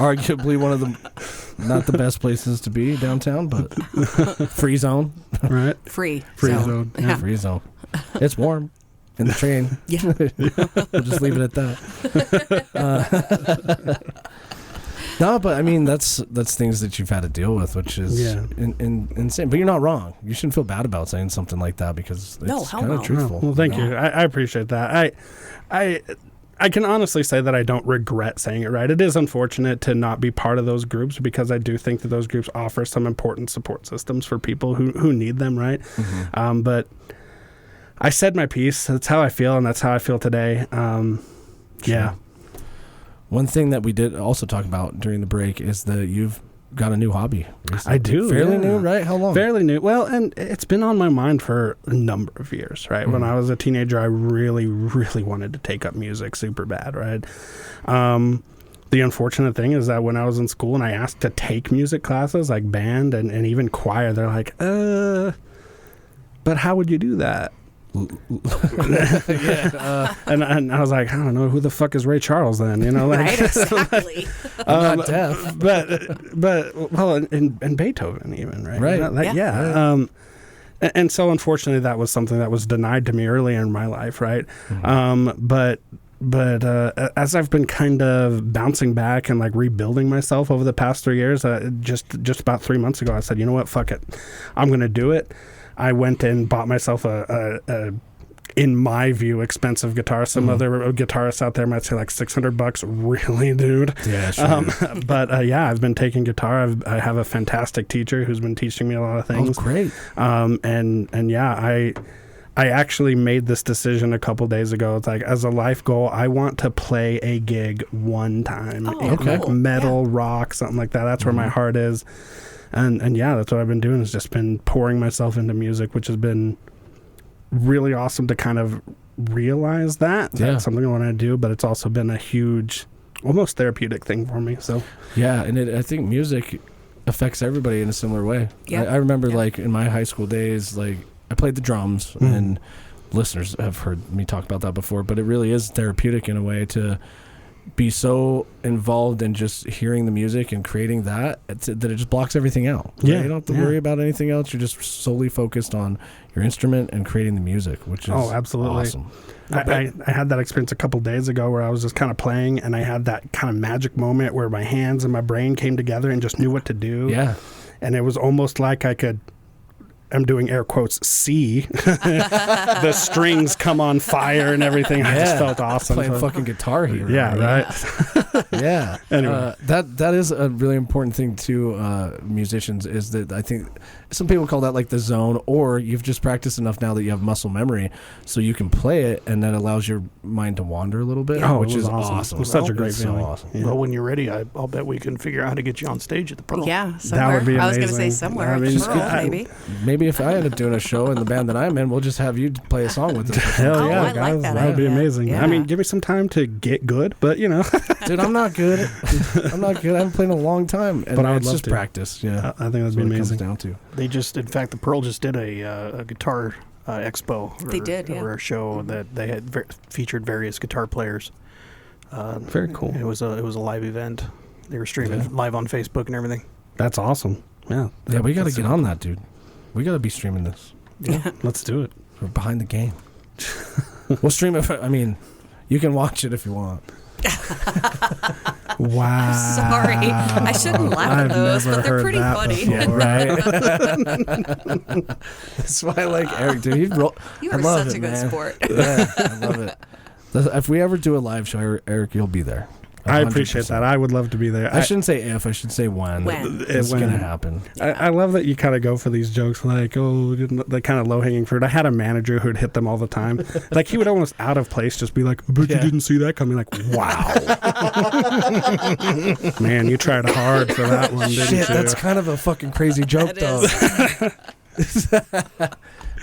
Arguably one of the, not the best places to be downtown, but free zone. Right? Free zone. Yeah. Free zone. It's warm in the train. Yeah. We'll just leave it at that. No, but I mean, that's things that you've had to deal with, which is insane. But you're not wrong. You shouldn't feel bad about saying something like that, because it's kind of truthful. Well, thank you. I appreciate that. I can honestly say that I don't regret saying it, right? It is unfortunate to not be part of those groups, because I do think that those groups offer some important support systems for people who need them, right? But I said my piece. That's how I feel, and that's how I feel today. Yeah. One thing that we did also talk about during the break is that you've got a new hobby recently. I do. Fairly new, right? How long? Fairly new. Well, and it's been on my mind for a number of years, right? When I was a teenager, I really, really wanted to take up music super bad, right? The unfortunate thing is that when I was in school and I asked to take music classes like band and even choir, they're like, but how would you do that? And I was like, I don't know, who the fuck is Ray Charles then? You know, like, Right, exactly. I'm not deaf. but well, and Beethoven even, right? Right. You know, like, Yeah. And so unfortunately that was something that was denied to me early in my life, right? But as I've been kind of bouncing back and like rebuilding myself over the past 3 years, just about 3 months ago, I said, you know what, fuck it, I'm gonna do it. I went and bought myself a in my view, expensive guitar. Some other guitarists out there might say like $600. Really, dude? Yeah, sure. But yeah, I've been taking guitar. I have a fantastic teacher who's been teaching me a lot of things. Oh, great. And yeah, I actually made this decision a couple days ago. It's like, as a life goal, I want to play a gig one time. Okay. Like metal, rock, something like that. That's where my heart is. And yeah, that's what I've been doing, is just been pouring myself into music, which has been really awesome to kind of realize that. Yeah. That's something I want to do, but it's also been a huge, almost therapeutic thing for me. So Yeah, and I think music affects everybody in a similar way. Yeah. I remember like in my high school days, like I played the drums, and listeners have heard me talk about that before, but it really is therapeutic in a way to be so involved in just hearing the music and creating that that it just blocks everything out. Yeah, You don't have to worry about anything else. You're just solely focused on your instrument and creating the music, which is absolutely awesome. I had that experience a couple days ago where I was just kind of playing, and I had that kind of magic moment where my hands and my brain came together and just knew what to do. Yeah. And it was almost like I could, I'm doing air quotes, see the strings come on fire and everything. I just felt awesome. Playing fucking Guitar Hero. Yeah, right. Yeah. Anyway. That is a really important thing to musicians, is that I think some people call that like the zone, or you've just practiced enough now that you have muscle memory so you can play it, and that allows your mind to wander a little bit, Oh, which it was is awesome. awesome. It was such a It's great so feeling. awesome. Yeah. Well, when you're ready, I'll bet we can figure out how to get you on stage at the Pearl. Yeah, somewhere. would be I was going to say amazing. somewhere. I at mean, the Pearl, I- maybe. Maybe if I end up doing a show in the band that I'm in, we'll just have you play a song with us. Hell Oh, yeah, I like guys. that That would be idea. amazing. Yeah. I mean, give me some time to get good, but you know, Dude, I'm not good. I'm not good. I haven't played in a long time. And But I would it's love just to. practice. Yeah. I think that'd That's be what it comes amazing. down to. They just, in fact, the Pearl just did a guitar expo. They did, yeah. Or a show that they had featured various guitar players. Very cool. It was a live event. They were streaming live on Facebook and everything. That's awesome. Yeah. Yeah, we got to That's get on that, dude. We got to be streaming this. Yeah, let's do it. We're behind the game. We'll stream it. I mean, you can watch it if you want. Wow. Sorry. I shouldn't laugh at I've those, never but they're heard pretty that funny. before. Right. That's why I like Eric, dude. He You I are love such it, a good man. sport. Yeah, I love it. If we ever do a live show, Eric, you'll be there. I appreciate 100%. that. I would love to be there. I shouldn't say if. I should say when. When. It's When. going to happen. I love that you kind of go for these jokes like, oh, the kind of low-hanging fruit. I had a manager who'd hit them all the time. Like, he would almost out of place just be like, but you didn't see that coming. Like, wow. Man, you tried hard for that one, didn't Shit, you? that's kind of a fucking crazy joke, That though. is.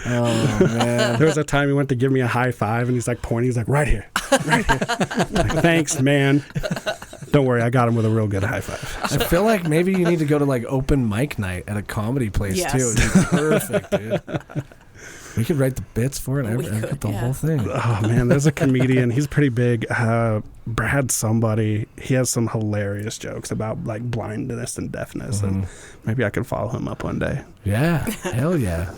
Oh, man. There was a time he went to give me a high five, and he's like pointing. He's like, right here. Right here. Like, thanks, man. Don't worry, I got him with a real good high five. I feel like maybe you need to go to like open mic night at a comedy place Yes. too. It'd be perfect, dude. We could write the bits for it. We I could, get the yeah. whole thing. Oh, man, there's a comedian. He's pretty big. Brad somebody. He has some hilarious jokes about like blindness and deafness, and maybe I could follow him up one day. Yeah, hell yeah.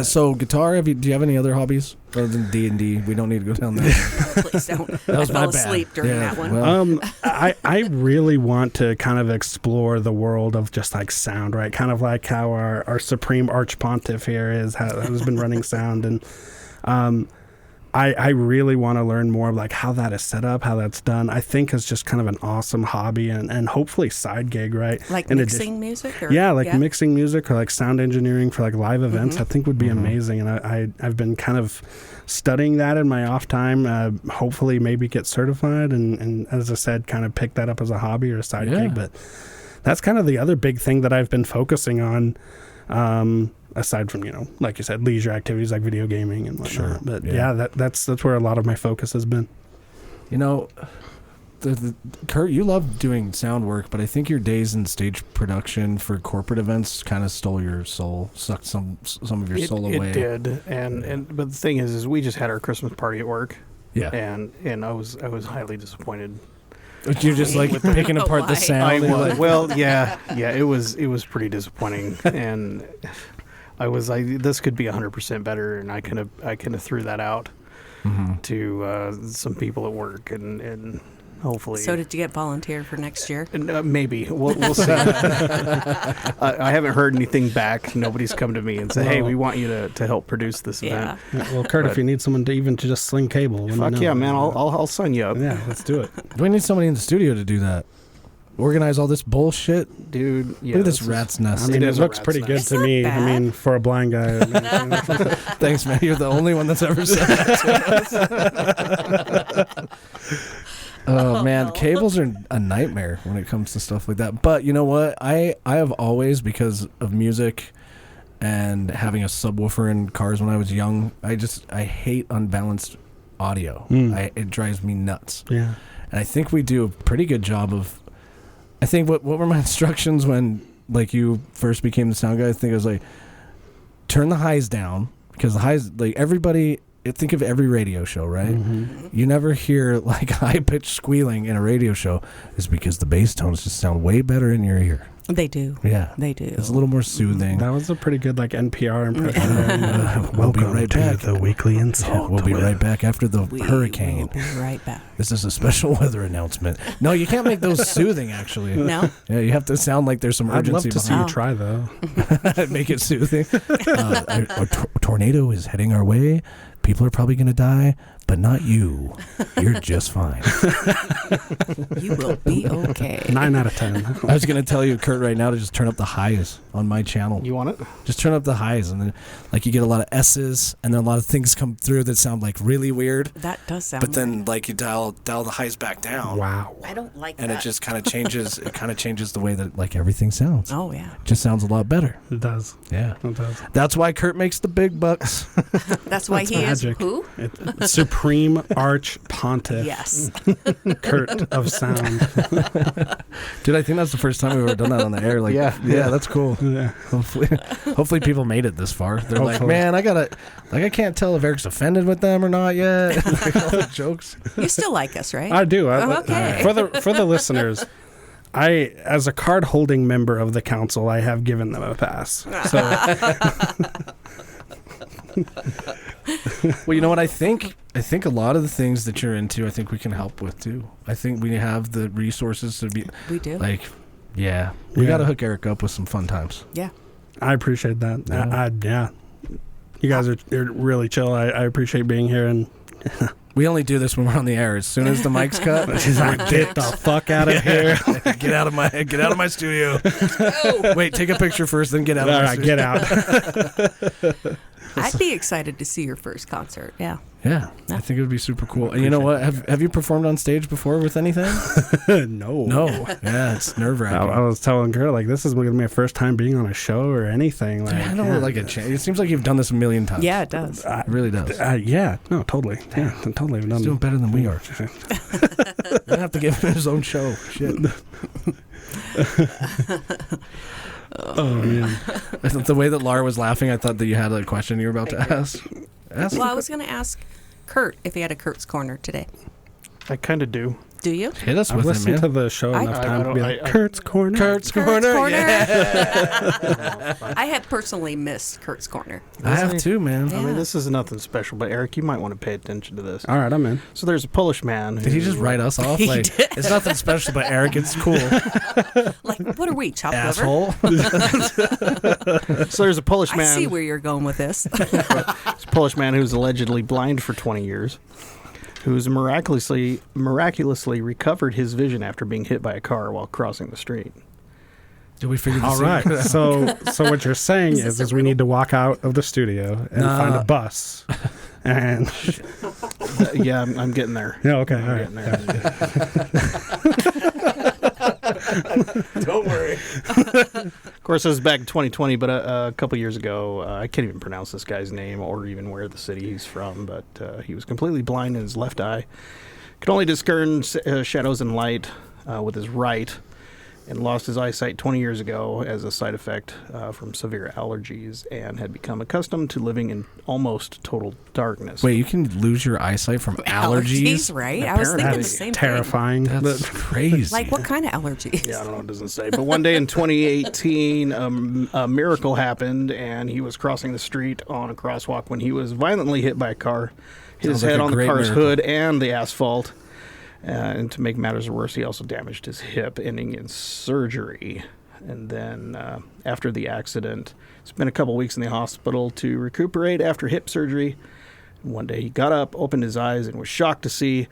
So guitar. Do you have any other hobbies other than D&D? We don't need to go down there. Please don't. That was I my fell bad. asleep during Yeah, that one. well- I really want to kind of explore the world of just like sound, right? Kind of like how our supreme arch pontiff here has been running sound, and I really want to learn more of like how that is set up, how that's done. I think it's just kind of an awesome hobby and hopefully side gig, right? Like In mixing music? Or, yeah, like mixing music or like sound engineering for like live events, I think would be amazing. And I've been kind of studying that in my off time, hopefully maybe get certified and as I said, kind of pick that up as a hobby or a side gig. But that's kind of the other big thing that I've been focusing on. Aside from, like you said, leisure activities like video gaming and whatnot. Sure. But that's where a lot of my focus has been. Kurt, you love doing sound work, but I think your days in stage production for corporate events kind of stole your soul, sucked some of your soul away. It did, but the thing is we just had our Christmas party at work. Yeah, and I was highly disappointed. But you're just like picking apart the sound. It was pretty disappointing, and I was like, this could be 100% better, and I kind of threw that out to some people at work, and hopefully. So did you get volunteered for next year? Maybe we'll see. I haven't heard anything back. Nobody's come to me and said, "Hey, we want you to help produce this event." Yeah, well, Kurt, if you need someone to just sling cable, fuck yeah, man! I'll sign you up. Yeah, let's do it. Do we need somebody in the studio to do that? Organize all this bullshit, dude. Yeah, look at this rat's nest. I mean, it looks pretty good to me. Bad. I mean, for a blind guy. Thanks, man. You're the only one that's ever said that to us. Oh man, cables are a nightmare when it comes to stuff like that. But you know what? I have always, because of music and having a subwoofer in cars when I was young, I hate unbalanced audio. It drives me nuts. Yeah. And I think we do a pretty good job of. I think what were my instructions when like you first became the sound guy? I think it was like turn the highs down, because the highs, like everybody. Think of every radio show, right? You never hear like high-pitched squealing in a radio show. It's because the bass tones just sound way better in your ear. They do. Yeah. They do. It's a little more soothing. That was a pretty good like NPR impression. We'll be right back. The weekly InSalt. We'll be right back after the hurricane. We'll be right back. This is a special weather announcement. No, you can't make those soothing, actually. No? Yeah, you have to sound like there's some I'd love urgency to see you behind try though. it. Make it soothing. A tornado is heading our way. People are probably going to die, but not you. You're just fine. You will be okay. 9 out of 10. I was going to tell you, Kurt, right now to just turn up the highs on my channel. You want it? Just turn up the highs, and then like you get a lot of S's, and then a lot of things come through that sound like really weird. That does sound But then weird. like you dial the highs back down. Wow. I don't like And that. it just kind of changes. It kind of changes the way that like everything sounds. Oh, yeah. It just sounds a lot better. It does. Yeah. It does. That's why Kurt makes the big bucks. That's why That's he magic. is who? Supreme Arch Pontiff. Yes. Kurt of sound. Dude, I think that's the first time we've ever done that on the air. Like, yeah, that's cool. Yeah. Hopefully people made it this far. They're like, Hopefully. man, I can't tell if Eric's offended with them or not yet. Like, all the jokes. You still like us, right? I do. Okay. For the listeners, I, as a card-holding member of the council, I have given them a pass. So Well, you know what? I think a lot of the things that you're into, I think we can help with too. I think we have the resources to be. We do. Like, yeah, we Yeah. got to hook Eric up with some fun times. Yeah. I appreciate that. Yeah. Yeah. You guys are really chill. I appreciate being here, and We only do this when we're on the air. As soon as the mic's cut, she's like, "Get the fuck out of here!" get out of my studio. Wait, take a picture first, then get out of All my right, studio. get out. I'd be excited to see your first concert. Yeah. Yeah, I think it would be super cool. And you know what? Have you performed on stage before with anything? No. Yeah, it's nerve I wracking. was telling Kurt, like, this is going to be my first time being on a show or anything. Like, I don't like a chance. It seems like you've done this a million times. Yeah, it does. It really does. Yeah, no, totally. Yeah, totally. He's doing better than we are. I have to give him his own show. Shit. Oh, man. The way that Laura was laughing, I thought that you had a question you were about to ask. Well, I was going to ask Kurt if he had a Kurt's Corner today. I kind of do. Do you? Hit us I've with it, listened man. to the show enough time to be like, Kurt's Corner. Kurt's Corner. Yeah. I have personally missed Kurt's Corner. I have too, man. Yeah. I mean, this is nothing special, but Eric, you might want to pay attention to this. All right, I'm in. So there's a Polish man. Did he just write us off? Like, it's nothing special, but Eric, it's cool. Like, what are we, chopped liver? Asshole. So there's a Polish I man. see where you're going with this. It's a Polish man who's allegedly blind for 20 years, who's miraculously recovered his vision after being hit by a car while crossing the street. Did we figure this All right. out? So what you're saying Is this is a we riddle? need to walk out of the studio and find a bus. And Yeah, I'm getting there. yeah, okay, all I'm right. getting there. Don't worry. Of course, this is back in 2020, but a couple years ago, I can't even pronounce this guy's name or even where the city he's from, but he was completely blind in his left eye. Could only discern shadows and light with his right, and lost his eyesight 20 years ago as a side effect from severe allergies, and had become accustomed to living in almost total darkness. Wait, you can lose your eyesight from allergies? right? I was thinking the That's same terrifying. That's crazy. thing. Like, what kind of allergies? Yeah, I don't know, it doesn't say. But one day in 2018, a miracle happened, and he was crossing the street on a crosswalk when he was violently hit by a car. Hit his Sounds like head a on the great car's miracle. hood and the asphalt. And to make matters worse, he also damaged his hip, ending in surgery. And then after the accident, spent a couple weeks in the hospital to recuperate after hip surgery. One day he got up, opened his eyes, and was shocked to see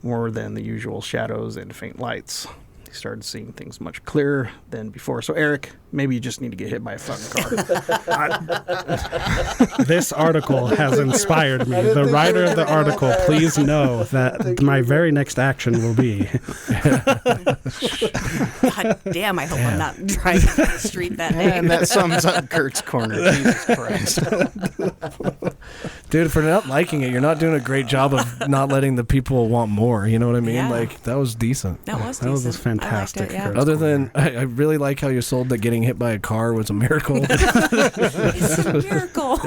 more than the usual shadows and faint lights. He started seeing things much clearer than before. So, Eric, maybe you just need to get hit by a fucking car. This article has inspired me. The writer of the article, please know that my very next action will be God damn, I hope I'm not driving down the street that day. And that sums up Kurt's Corner. Jesus Christ. Dude, for not liking it, you're not doing a great job of not letting the people want more. You know what I mean? Yeah. Like, that was decent. That was That was decent. fantastic. I liked it, yeah. Kurt. Other than, I really like how you sold that getting hit by a car was a miracle. It's a miracle.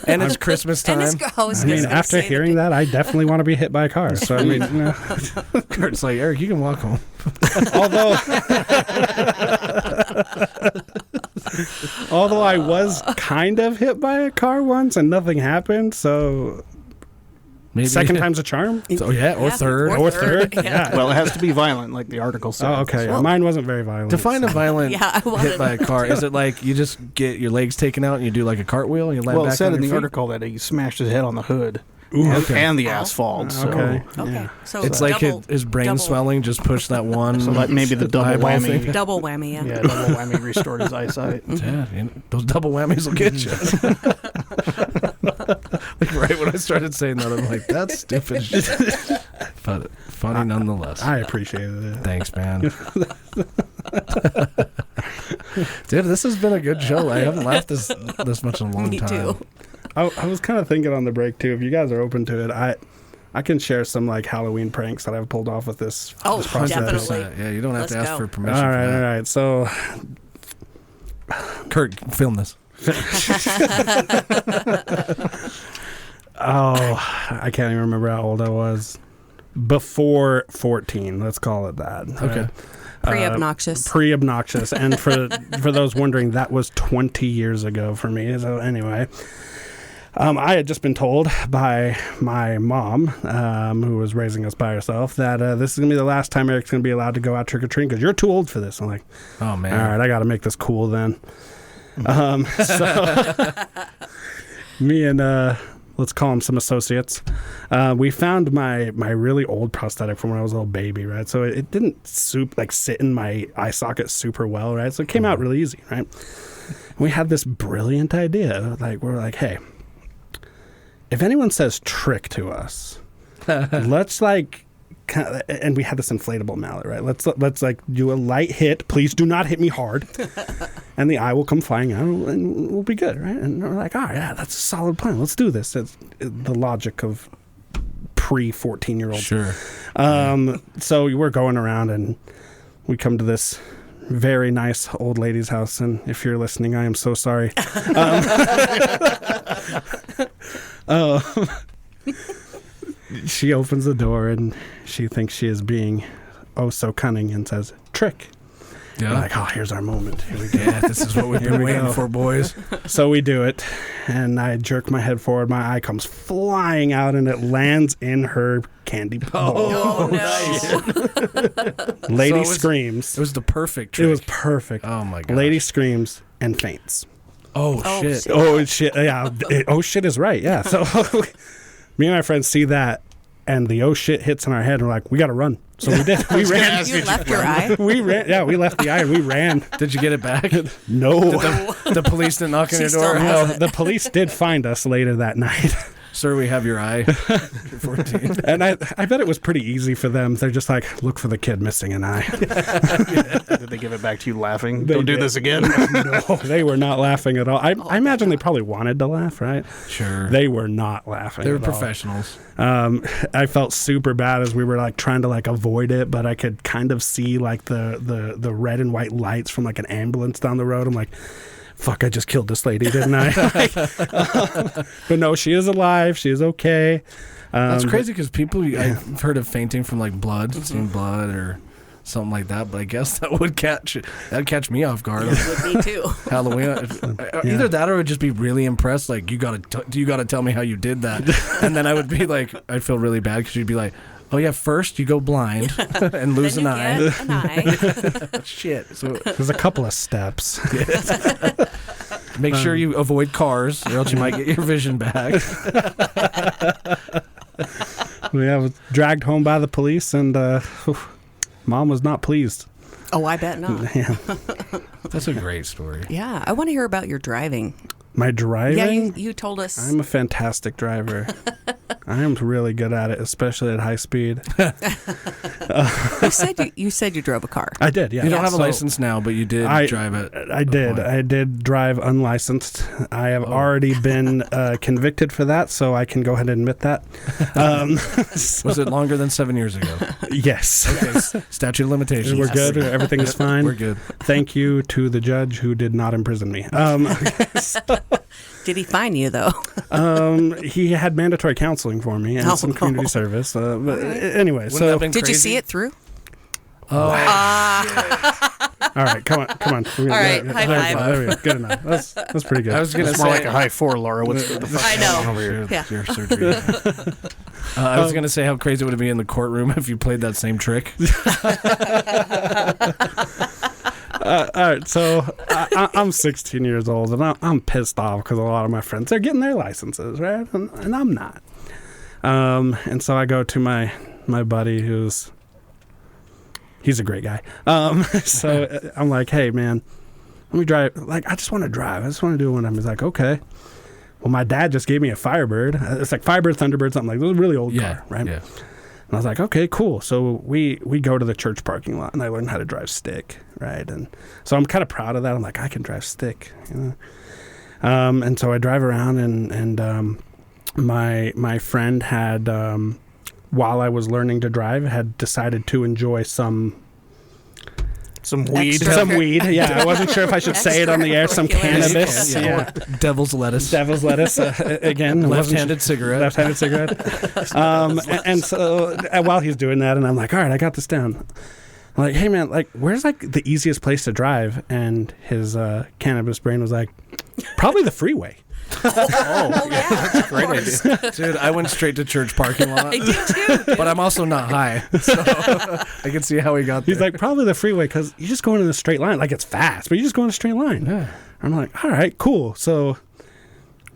And it's Christmas time. And it's gross. I mean, after hearing that, I definitely want to be hit by a car. So I mean, you know. Kurt's like, Eric, you can walk home. Although I was kind of hit by a car once and nothing happened, so Maybe. second time's a charm. Oh, yeah, or third. Or third. Yeah. Well, it has to be violent, like the article said. Oh, okay. Yeah, mine wasn't very violent. Define a violent Yeah, I wanted- hit by a car. Is it like you just get your legs taken out and you do like a cartwheel and you land Well, it back said on in your the feet? article that he smashed his head on the hood Ooh, and, okay. and the asphalt. So, Okay. Okay. Yeah. So It's like double, his brain double- swelling just pushed that one. so like maybe the double eyeball whammy. thing. Double whammy, yeah. Yeah, double whammy restored his eyesight. Yeah, you know, those double whammies will get you. Like right when I started saying that, I'm like, that's stupid shit. But funny nonetheless. I appreciated it. Thanks, man. Dude, this has been a good show. I haven't laughed this much in a long Me time. too. I was kind of thinking on the break too. If you guys are open to it, I can share some like Halloween pranks that I've pulled off with this. Oh, this process. definitely. 100%. Yeah, you don't have Let's to ask go. for All permission for right, that. all right. So Kurt, film this. I can't even remember how old I was. Before 14, let's call it that. Okay. Pre-obnoxious. Pre-obnoxious. And for those wondering, that was 20 years ago for me. So anyway, I had just been told by my mom, who was raising us by herself, that this is going to be the last time Eric's going to be allowed to go out trick-or-treating because you're too old for this. I'm like, Oh, man. all right, I got to make this cool then. So me and let's call them some associates, we found my really old prosthetic from when I was a little baby, right? So it didn't sit in my eye socket super well, right? So it came out really easy, right? We had this brilliant idea, like we're like, hey, if anyone says trick to us, let's like. And we had this inflatable mallet, right? Let's like do a light hit. Please do not hit me hard, and the eye will come flying out, and we'll be good, right? And we're like, oh yeah, that's a solid plan. Let's do this. It's the logic of pre-14-year-olds. Sure. So we're going around, and we come to this very nice old lady's house, and if you're listening, I am so sorry. she opens the door and she thinks she is being oh so cunning and says, trick. Yeah. We're like, oh, here's our moment. Here we go. Yeah, this is what we've been waiting for, boys. So we do it, and I jerk my head forward. My eye comes flying out, and it lands in her candy bowl. Oh, no. Lady So screams. It was the perfect trick. It was perfect. Oh, my God. Lady screams and faints. Oh, Oh, shit. shit. Oh, shit. Yeah. Oh, shit is right. Yeah. So me and my friends see that, and the oh, shit hits in our head, and we're like, we got to run. So we did. We ran. You left your eye? We ran. Yeah, we left the eye and we ran. Did you get it back? No. The police didn't knock on your She door? still No, has it. the police did find us later that night. Sir, we have your eye. You're 14. And I bet it was pretty easy for them. They're just like, look for the kid missing an eye. Did they give it back to you laughing? They Don't do did. this again. No, they were not laughing at all. I imagine they probably wanted to laugh, right? Sure. They were not laughing. They were at all. professionals. I felt super bad as we were like trying to like avoid it, but I could kind of see like the red and white lights from like an ambulance down the road. I'm like, fuck, I just killed this lady, didn't I? But no, she is alive. She is okay. That's crazy because people, I've heard of fainting from like blood, seeing blood or something like that, but I guess that'd catch me off guard. Would be too. Halloween. Either that or I would just be really impressed. Like, you gotta tell me how you did that. And then I would be like, I'd feel really bad because you'd be like, oh yeah, first you go blind and lose Then an you eye. get an eye. Shit. So There's a couple of steps. make sure you avoid cars or else you might get your vision back. We was dragged home by the police, and Mom was not pleased. Oh, I bet not. Yeah. That's a great story. Yeah, I want to hear about your driving. My driving? Yeah, you told us. I'm a fantastic driver. I am really good at it, especially at high speed. You said you drove a car. I did, yeah. You don't have a So license now, but you did drive it. I did. point. I did drive unlicensed. I have already been convicted for that, so I can go ahead and admit that. Was it longer than 7 years ago? Yes. Okay, statute of limitations. We're good. Everything is fine. We're good. Thank you to the judge who did not imprison me. Did he fine you, though? He had mandatory counseling for me and Oh, some community no. service. But anyway, Wouldn't that have been Did you crazy? see it through? Oh, all right, come on. All right, high five. There we go. Good enough. That's pretty good. I was gonna It's say more like a high four, Laura. What's the fuck I going know. on over here? Yeah. Your surgery. I was gonna say how crazy it would be in the courtroom if you played that same trick. All right, so I'm 16 years old, and I'm pissed off because a lot of my friends, they're getting their licenses, right? And I'm not. And so I go to my buddy he's a great guy. So I'm like, hey, man, let me drive. Like, I just want to drive. I just want to do one of them. He's like, okay. Well, my dad just gave me a Firebird. It's like Firebird, Thunderbird, something like that. It was a really old car, right? Yeah. And I was like, okay, cool. So we go to the church parking lot, and I learned how to drive stick, right? And so I'm kind of proud of that. I'm like, I can drive stick, you know. And so I drive around, and my friend had, while I was learning to drive, had decided to enjoy some weed. Extra- Some weed. Yeah, I wasn't sure if I should say it on the air. Some Extracurricular. cannabis. Yeah. Devil's lettuce. Devil's lettuce. Again, I wasn't Left-handed cigarette. left-handed cigarette. And so while he's doing that, and I'm like, all right, I got this down. I'm like, hey man, like, where's like the easiest place to drive? And his cannabis brain was like, probably the freeway. Oh, yeah. That's a Great idea. Dude, I went straight to church parking lot. I did too. But I'm also not high, so I can see how he got there. He's like, probably the freeway because you're just going in a straight line. Like, it's fast, but you just go in a straight line. Yeah. I'm like, all right, cool. So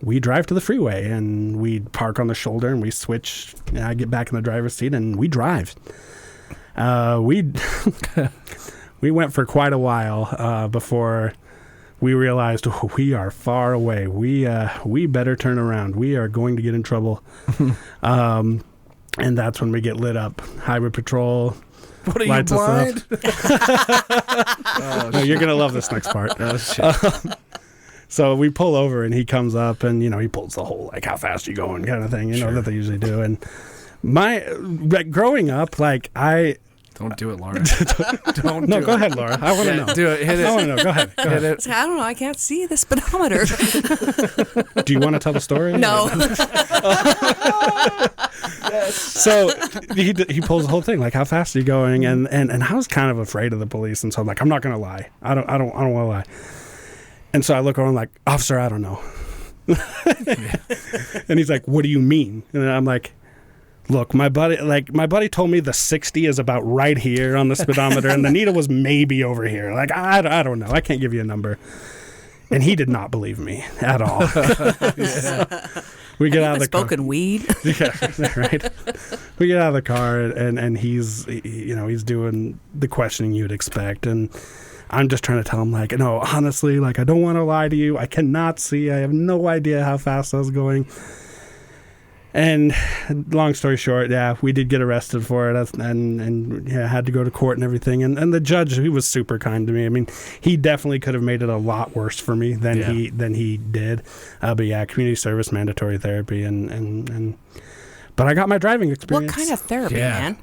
we drive to the freeway, and we park on the shoulder, and we switch. And I get back in the driver's seat, and we drive. We went for quite a while before we realized we are far away. We better turn around. We are going to get in trouble. And that's when we get lit up. Highway patrol. What are you, lights us blind? No, you're gonna love this next part. Oh, shit. So we pull over, and he comes up, and he pulls the whole like, how fast you going kind of thing, Sure. that they usually do. And growing up, like Don't do it, Laura. Don't No, do go it. ahead, Laura. I want to know. Do it. Hit it. I want to know. Go ahead. Go ahead. Hit it. I don't know. I can't see the speedometer. Do you want to tell the story? No. So he pulls the whole thing, like, how fast are you going? And I was kind of afraid of the police, and so I'm like, I'm not gonna lie. I don't want to lie. And so I look around like, officer, I don't know. And he's like, what do you mean? And I'm like, look, my buddy told me the 60 is about right here on the speedometer, and the needle was maybe over here. Like, I don't know. I can't give you a number. And he did not believe me at all. We get out of the car. Smoking weed. Yeah, right. We get out of the car, and he's doing the questioning you'd expect, and I'm just trying to tell him, like, no, honestly, like, I don't want to lie to you. I cannot see. I have no idea how fast I was going. And long story short, yeah, we did get arrested for it, and yeah, had to go to court and everything. And the judge, he was super kind to me. I mean, he definitely could have made it a lot worse for me than he did. But yeah, community service, mandatory therapy, and but I got my driving experience. What kind of therapy, man?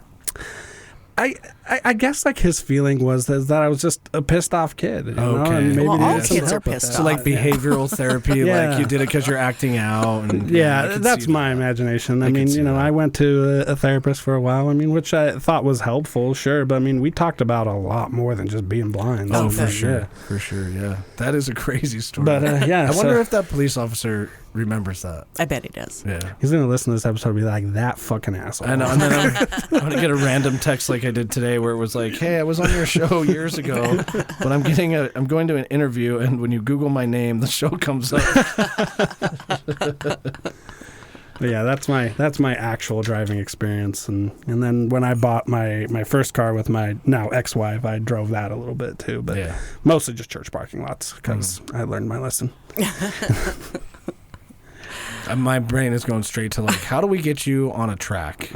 I guess, like, his feeling was that I was just a pissed off kid. You know? And maybe well, all needed some kids are help with pissed that. So, like, behavioral therapy, Yeah. like, you did it because you're acting out. And, I Yeah, can that's see my that. imagination. I can mean, see that. I went to a therapist for a while. I mean, which I thought was helpful, sure. But I mean, we talked about a lot more than just being blind. Oh, So, for sure. yeah. For sure, yeah. That is a crazy story. But yeah, I wonder so if that police officer remembers that. I bet he does. Yeah. he's gonna listen to this episode and be like, that fucking asshole. I know, and then I'm going to get a random text like I did today where it was like, hey, I was on your show years ago, but I'm going to an interview, and when you Google my name, the show comes up. But yeah, that's my actual driving experience. And then when I bought my first car with my now ex-wife, I drove that a little bit too, but Yeah. mostly just church parking lots because I learned my lesson. My brain is going straight to, like, how do we get you on a track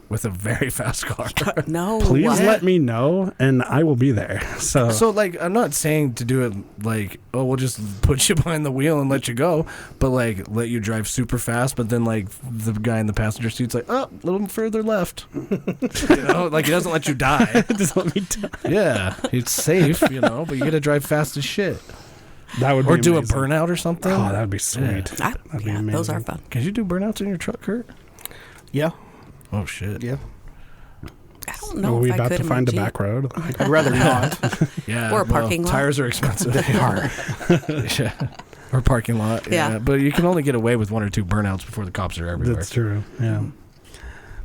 with a very fast car? No. Please what? let me know, and I will be there. So, like, I'm not saying to do it like, oh, we'll just put you behind the wheel and let you go, but, like, let you drive super fast, but then, like, the guy in the passenger seat's like, oh, a little further left. Like, he doesn't let you die. Just let me die. Yeah, it's safe, but you gotta drive fast as shit. That would be Or do amazing. a burnout or something. Oh, that would be sweet. That'd be Yeah, those are amazing. fun. Can you do burnouts in your truck, Kurt? Yeah. Oh, shit. Yeah. I don't know Are if we I about could to in my find a Jeep. back road? I'd rather not. Yeah. Or a parking lot. Tires are expensive. They are. Yeah. Or parking lot. Yeah. But you can only get away with 1 or 2 burnouts before the cops are everywhere. That's true. Yeah.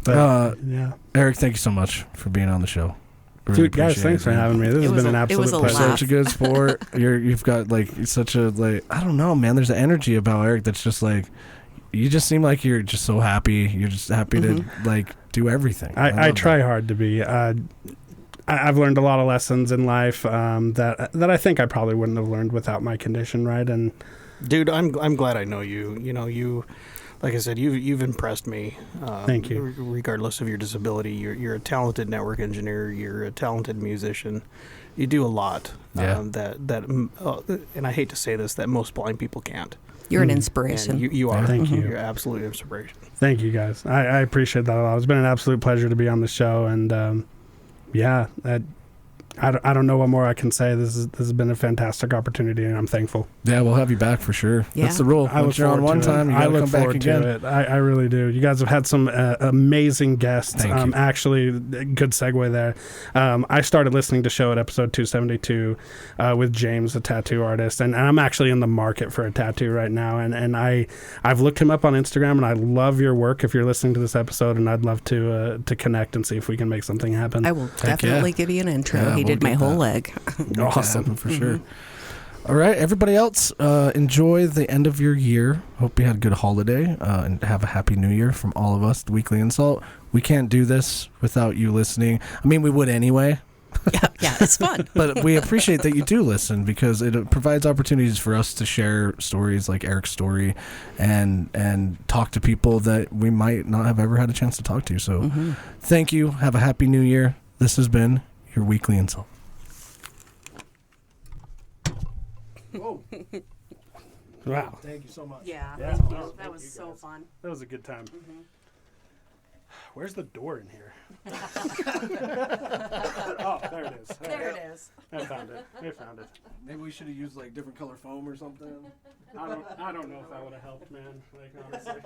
But, yeah. Eric, thank you so much for being on the show. Really Dude, guys, appreciate thanks it, for man. having me. This It has was been an a- it was absolute a pleasure. laugh. Such a good sport. You've got, like, such a, like, I don't know, man. There's an energy about Eric that's just like, you just seem like you're just so happy. You're just happy to, like, do everything. I love try that. hard to be. I've learned a lot of lessons in life that I think I probably wouldn't have learned without my condition, right? And Dude, I'm glad I know you. You know, you, like I said, you've impressed me. Thank you. Regardless of your disability, you're a talented network engineer. You're a talented musician. You do a lot. Yeah. And I hate to say this, that most blind people can't. You're an And inspiration. you are. Thank you. You're absolute inspiration. thank you, guys. I appreciate that a lot. It's been an absolute pleasure to be on the show. And yeah, I don't know what more I can say. This has been a fantastic opportunity, and I'm thankful. Yeah, we'll have you back for sure. Yeah. That's the rule. I look Once you're on forward one to it. time, you I gotta look come back forward again. to it. I really do. You guys have had some amazing guests. Thank you. Actually, good segue there. I started listening to show at episode 272 with James, a tattoo artist, and I'm actually in the market for a tattoo right now. And I've looked him up on Instagram, and I love your work. If you're listening to this episode, and I'd love to connect and see if we can make something happen. I will Heck definitely yeah. give you an intro. Yeah, He we'll did my get whole that. leg. Awesome. For sure. All right, everybody else, enjoy the end of your year. Hope you had a good holiday and have a happy new year from all of us, the Weekly Insult. We can't do this without you listening. I mean, we would anyway, Yeah, it's fun. but we appreciate that you do listen because it provides opportunities for us to share stories like Eric's story and talk to people that we might not have ever had a chance to talk to. So thank you. Have a happy new year. This has been your Weekly Insult. Wow. Thank you so much. Yeah, thank you. That was so fun. That was a good time. Where's the door in here? Oh, there it is. There it is. I found it. I found it. Maybe we should have used like different color foam or something. I don't know if that would have helped, man. Like honestly.